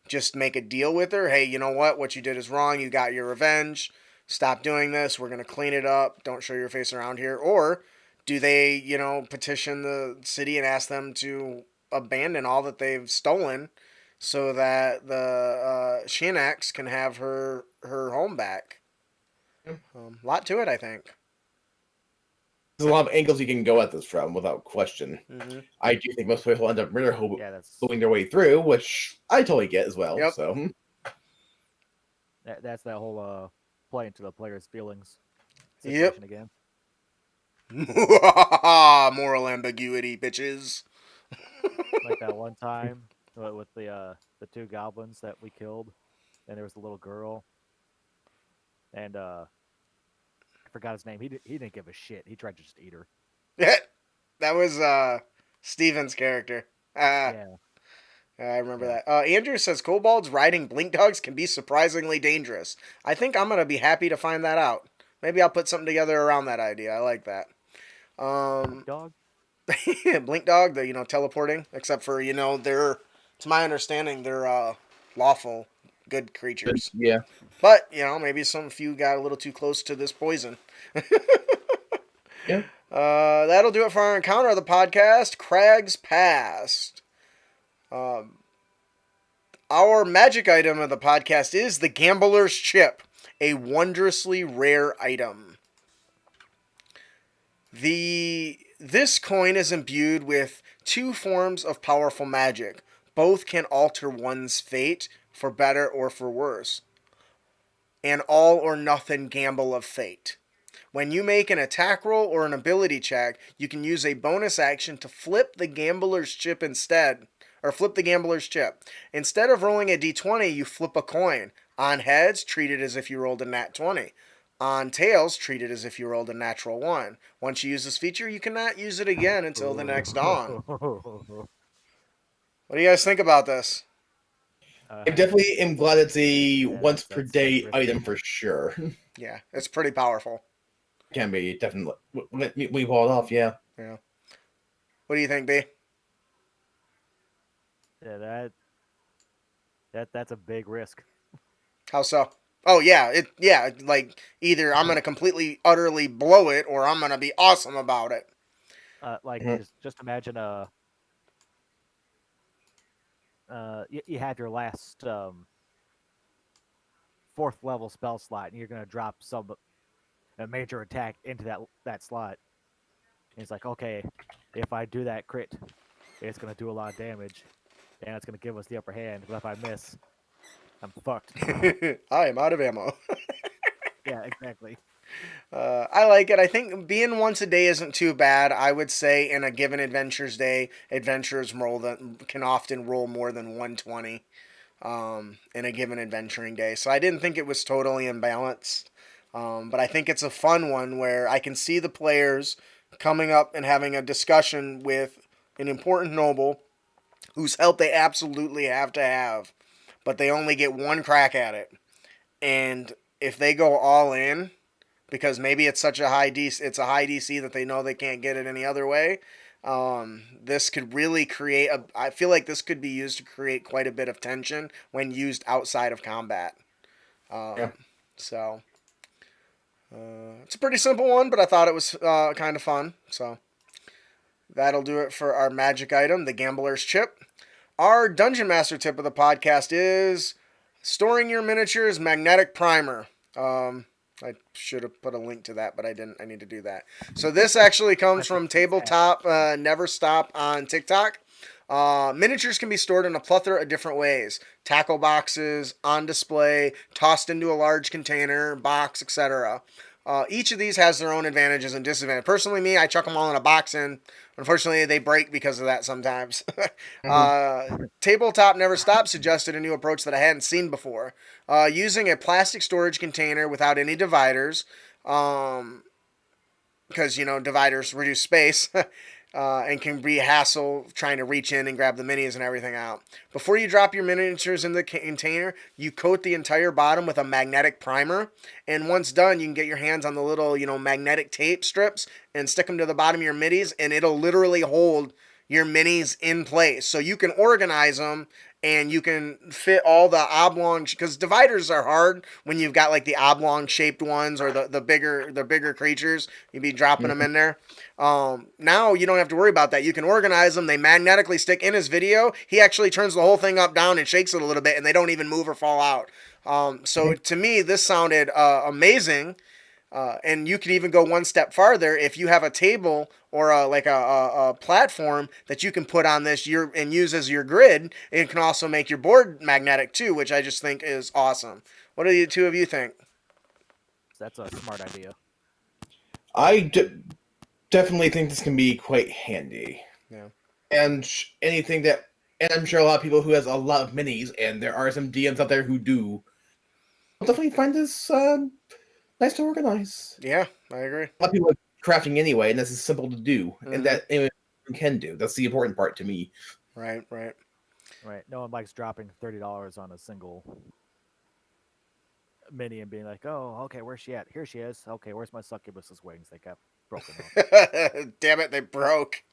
just make a deal with her? Hey, you know what? What you did is wrong. You got your revenge. Stop doing this. We're going to clean it up. Don't show your face around here. Or do they, petition the city and ask them to abandon all that they've stolen so that the Shinax can have her home back? A lot to it, I think. There's a lot of angles you can go at this from, without question. Mm-hmm. I do think most people end up really pulling their way through, which I totally get as well. Yep. So that's that whole play into the player's feelings Yep. situation again. Moral ambiguity, bitches. Like that one time with the two goblins that we killed, and there was the little girl, and I forgot his name. He didn't give a shit. He tried to just eat her. That was Steven's character. Yeah. I remember that. Andrew says kobolds riding blink dogs can be surprisingly dangerous. I think I'm gonna be happy to find that out. Maybe I'll put something together around that idea. I like that. Blink dog. Blink dog, the teleporting. Except for they're, to my understanding, they're lawful, good creatures. Yeah. But maybe some few got a little too close to this poison. Yeah. That'll do it for our encounter of the podcast, Crag's Past. Our magic item of the podcast is the Gambler's Chip, a wondrously rare item. This coin is imbued with two forms of powerful magic. Both can alter one's fate, for better or for worse. An all or nothing gamble of fate. When you make an attack roll or an ability check, you can use a bonus action to flip the gambler's chip instead. Or flip the gambler's chip. Instead of rolling a d20, you flip a coin. On heads, treat it as if you rolled a nat 20. On tails, treat it as if you rolled a natural 1. Once you use this feature, you cannot use it again until the next dawn. What do you guys think about this? I definitely am glad it's a once per day item for sure. Yeah, it's pretty powerful. Can be, definitely. We pull it off, yeah. Yeah. What do you think, B? Yeah, that's a big risk. How so? Oh yeah, like either I'm gonna completely utterly blow it or I'm gonna be awesome about it. Like Mhm. just imagine you have your last fourth level spell slot, and you're gonna drop a major attack into that slot. And it's like, okay, if I do that crit, it's gonna do a lot of damage, and it's gonna give us the upper hand. But if I miss, I'm fucked. I am out of ammo. Yeah, exactly. I like it. I think being once a day isn't too bad. I would say in a given adventures day, adventurers can often roll more than 120 in a given adventuring day. So I didn't think it was totally imbalanced. But I think it's a fun one where I can see the players coming up and having a discussion with an important noble whose help they absolutely have to have, but they only get one crack at it. And if they go all in, because maybe it's such a it's a high DC that they know they can't get it any other way. This could really create a. I feel like this could be used to create quite a bit of tension when used outside of combat. Yeah. Um, so it's a pretty simple one, but I thought it was kind of fun. So that'll do it for our magic item, the Gambler's Chip. Our Dungeon Master tip of the podcast is storing your miniatures magnetic primer. I should have put a link to that, but I didn't. I need to do that. So this actually comes from Tabletop Never Stop on TikTok. Miniatures can be stored in a plethora of different ways: tackle boxes, on display, tossed into a large container, box, etc. Each of these has their own advantages and disadvantages. Personally, me, I chuck them all in a box, and unfortunately, they break because of that sometimes. Mhm. Tabletop Never Stop suggested a new approach that I hadn't seen before. Using a plastic storage container without any dividers, because dividers reduce space. And can be a hassle trying to reach in and grab the minis and everything out. Before you drop your miniatures in the container, you coat the entire bottom with a magnetic primer. And once done, you can get your hands on the little, magnetic tape strips and stick them to the bottom of your minis, and it'll literally hold your minis in place. So you can organize them and you can fit all the oblong, because dividers are hard when you've got like the oblong shaped ones or the bigger creatures. You'd be dropping them Mhm. in there. Now you don't have to worry about that. You can organize them. They magnetically stick. In his video, he actually turns the whole thing up, down, and shakes it a little bit, and they don't even move or fall out. So to me, this sounded amazing. And you could even go one step farther if you have a table or a platform that you can put on this and use as your grid. It can also make your board magnetic too, which I just think is awesome. What do the two of you think? That's a smart idea. Definitely think this can be quite handy. Yeah. And anything that, and I'm sure a lot of people who has a lot of minis, and there are some DMs out there who do, will definitely find this nice to organize. Yeah, I agree. A lot of people are crafting anyway, and this is simple to do, and Mm-hmm. that anyone can do. That's the important part to me. Right, right. Right? No one likes dropping $30 on a single mini and being like, "Oh, okay, where's she at? Here she is. Okay, where's my succubus's wings? They got broken off." Damn it, they broke.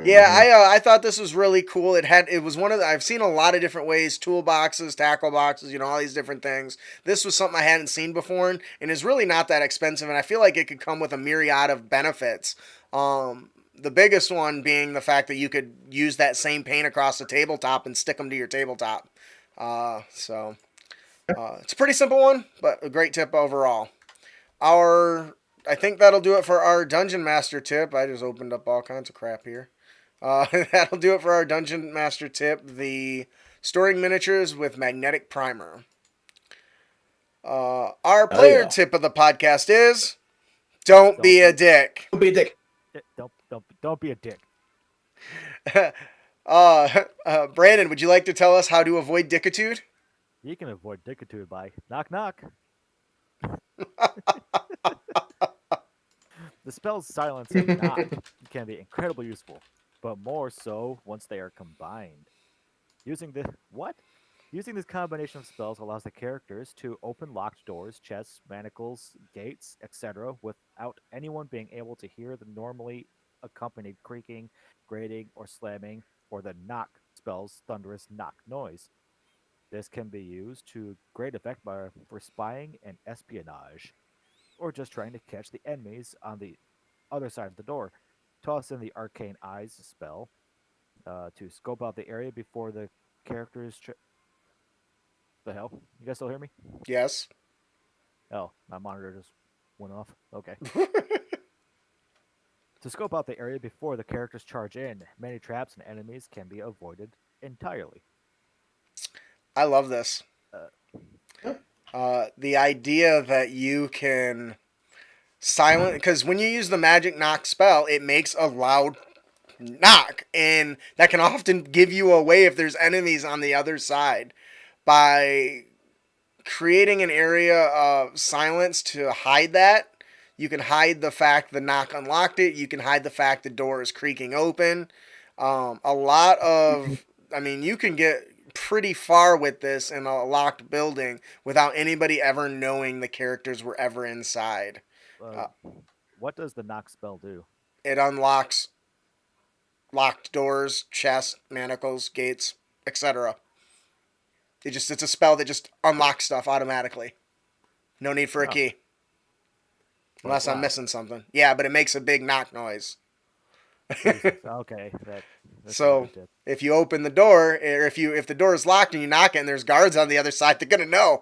Yeah, Mhm. I thought this was really cool. It was one of I've seen a lot of different ways: toolboxes, tackle boxes, all these different things. This was something I hadn't seen before, and is really not that expensive. And I feel like it could come with a myriad of benefits. The biggest one being the fact that you could use that same paint across the tabletop and stick them to your tabletop. So it's a pretty simple one, but a great tip overall. Our I think that'll do it for our Dungeon Master tip. I just opened up all kinds of crap here. That'll do it for our Dungeon Master tip, the storing miniatures with magnetic primer. Our Oh player yeah. tip of the podcast is don't Don't be a be dick. Don't be a dick. don't be a dick. Brandon, would you like to tell us how to avoid dickitude? You can avoid dickitude by knock knock. The spells silence and knock can be incredibly useful, but more so once they are combined. Using the what? Using this combination of spells allows the characters to open locked doors, chests, manacles, gates, etc., without anyone being able to hear the normally accompanied creaking, grating, or slamming, or the knock spell's thunderous knock noise. This can be used to great effect for spying and espionage, or just trying to catch the enemies on the other side of the door. Toss in the Arcane Eyes spell to scope out the area before the characters. The hell? You guys still hear me? Yes. Oh, my monitor just went off. Okay. To scope out the area before the characters charge in, many traps and enemies can be avoided entirely. I love this. The idea that you can silent, because when you use the magic knock spell, it makes a loud knock, and that can often give you away if there's enemies on the other side. By creating an area of silence to hide that, you can hide the fact the knock unlocked it. You can hide the fact the door is creaking open. A lot of, I mean, you can get pretty far with this in a locked building without anybody ever knowing the characters were ever inside. Uh, what does the knock spell do? It unlocks locked doors, chests, manacles, gates, etc. It's a spell that just unlocks stuff automatically. No need for a Oh. key. Unless I'm Wow. missing something. Yeah, but it makes a big knock noise. Jesus. Okay, that's So a good tip. if you open the door, or if the door is locked and you knock it and there's guards on the other side, they're gonna know.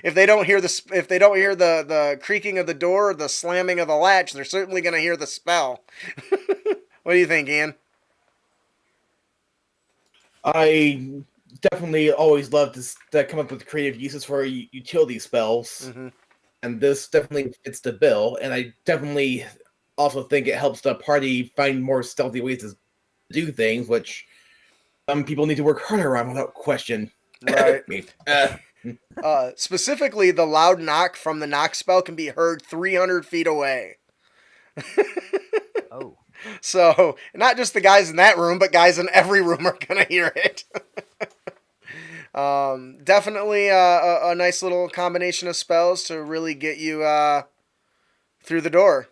If they don't hear the creaking of the door, or the slamming of the latch, they're certainly gonna hear the spell. What do you think, Ian? I definitely always love to come up with creative uses for utility spells, Mm-hmm. and this definitely fits the bill. And I definitely also think it helps the party find more stealthy ways to do things, which some people need to work harder on without question. Right. Me. Specifically, the loud knock from the knock spell can be heard 300 feet away. Oh, So, not just the guys in that room, but guys in every room are going to hear it. Definitely a nice little combination of spells to really get you through the door.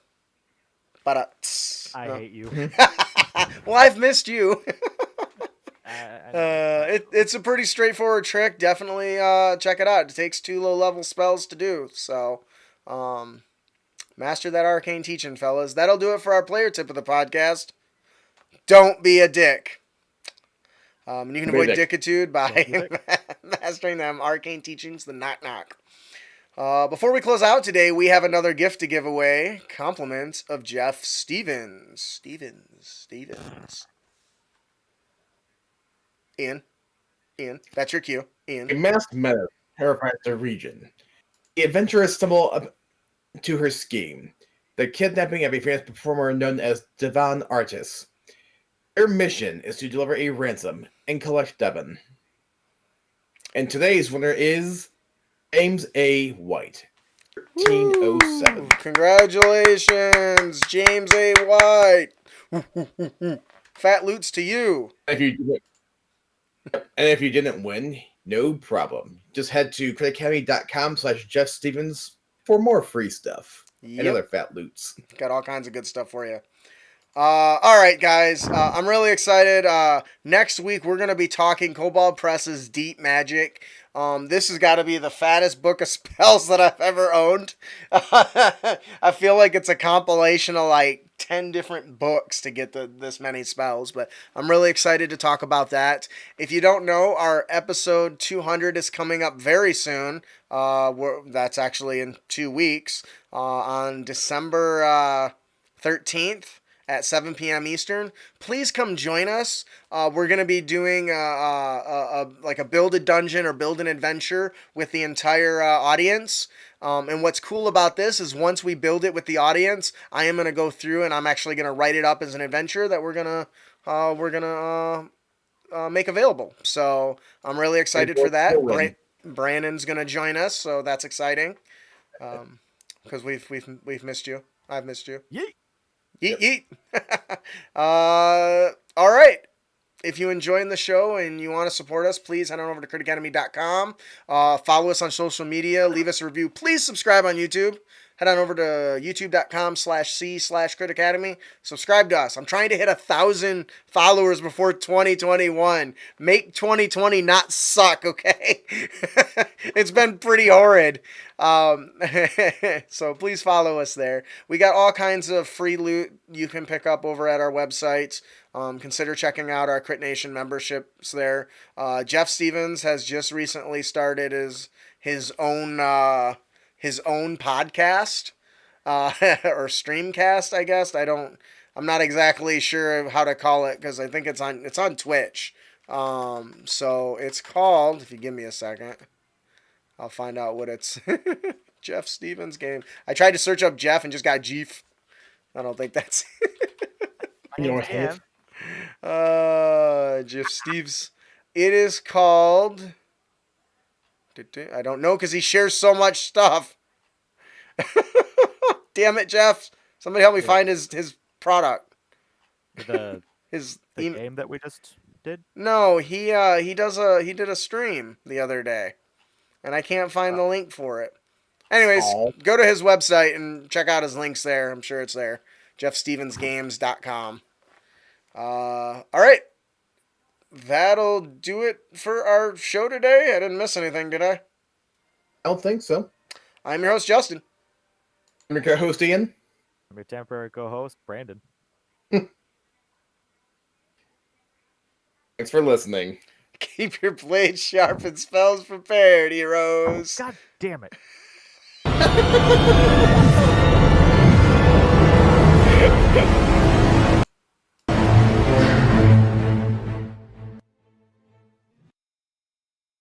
But I hate you. well, I've missed you. I It's a pretty straightforward trick. Definitely check it out. It takes 2 low-level spells to do. So, master that arcane teaching, fellas. That'll do it for our player tip of the podcast. Don't be a dick. And you can avoid dickitude by mastering them arcane teachings, the knock knock. Before we close out today, we have another gift to give away. Compliments of Jeff Stevens. Ian, that's your cue. A Ian. masked menace terrifies the region. The adventurers stumble up to her scheme, the kidnapping of a famous performer known as Devon Artis. Their mission is to deliver a ransom and collect Devon. And today's winner is James A. White, 1307. Woo! Congratulations, James A. White. Fat loots to you. If you didn't win, no problem. Just head to critacademy.com/Jeff Stevens for more free stuff and other fat loots. Got all kinds of good stuff for you. All right, guys. I'm really excited. Next week, we're going to be talking Kobold Press's Deep Magic. This has got to be the fattest book of spells that I've ever owned. I feel like it's a compilation of like 10 different books to get this many spells, but I'm really excited to talk about that. If you don't know, our episode 200 is coming up very soon. That's actually in 2 weeks, on December 13th. At 7 p.m. Eastern. Please come join us. We're going to be doing like a build a dungeon or build an adventure with the entire audience. And what's cool about this is once we build it with the audience, I am going to go through and I'm actually going to write it up as an adventure that we're gonna make available. So I'm really excited for that. Brandon's going to join us, so that's exciting. Because we've missed you. I've missed you. Yeet. Yeet, yeet. All right. If you're enjoying the show and you want to support us, please head on over to critacademy.com. Follow us on social media. Leave us a review. Please subscribe on YouTube. head on over to youtube.com/c/Crit Academy. Subscribe to us. I'm trying to hit 1,000 followers before 2021. Make 2020 not suck, okay? It's been pretty horrid. So please follow us there. We got all kinds of free loot you can pick up over at our website. Consider checking out our Crit Nation memberships there. Jeff Stevens has just recently started his own podcast or streamcast, I guess. I'm not exactly sure how to call it because I think it's on Twitch. So it's called, if you give me a second, I'll find out what it's. Jeff Stevens game. I tried to search up Jeff and just got Jeef. I don't think that's My name's Cam. Jeff Steves. It is called. I don't know because he shares so much stuff. Damn it, Jeff! Somebody help me find his product. The His game that we just did. No, he did a stream the other day, and I can't find the link for it. Anyways, go to his website and check out his links there. I'm sure it's there. JeffStevensGames.com. All right. That'll do it for our show today. I didn't miss anything, did I? I don't think so. I'm your host, Justin. I'm your co-host, Ian. I'm your temporary co-host, Brandon. Thanks for listening. Keep your blades sharp and spells prepared, heroes. God damn it.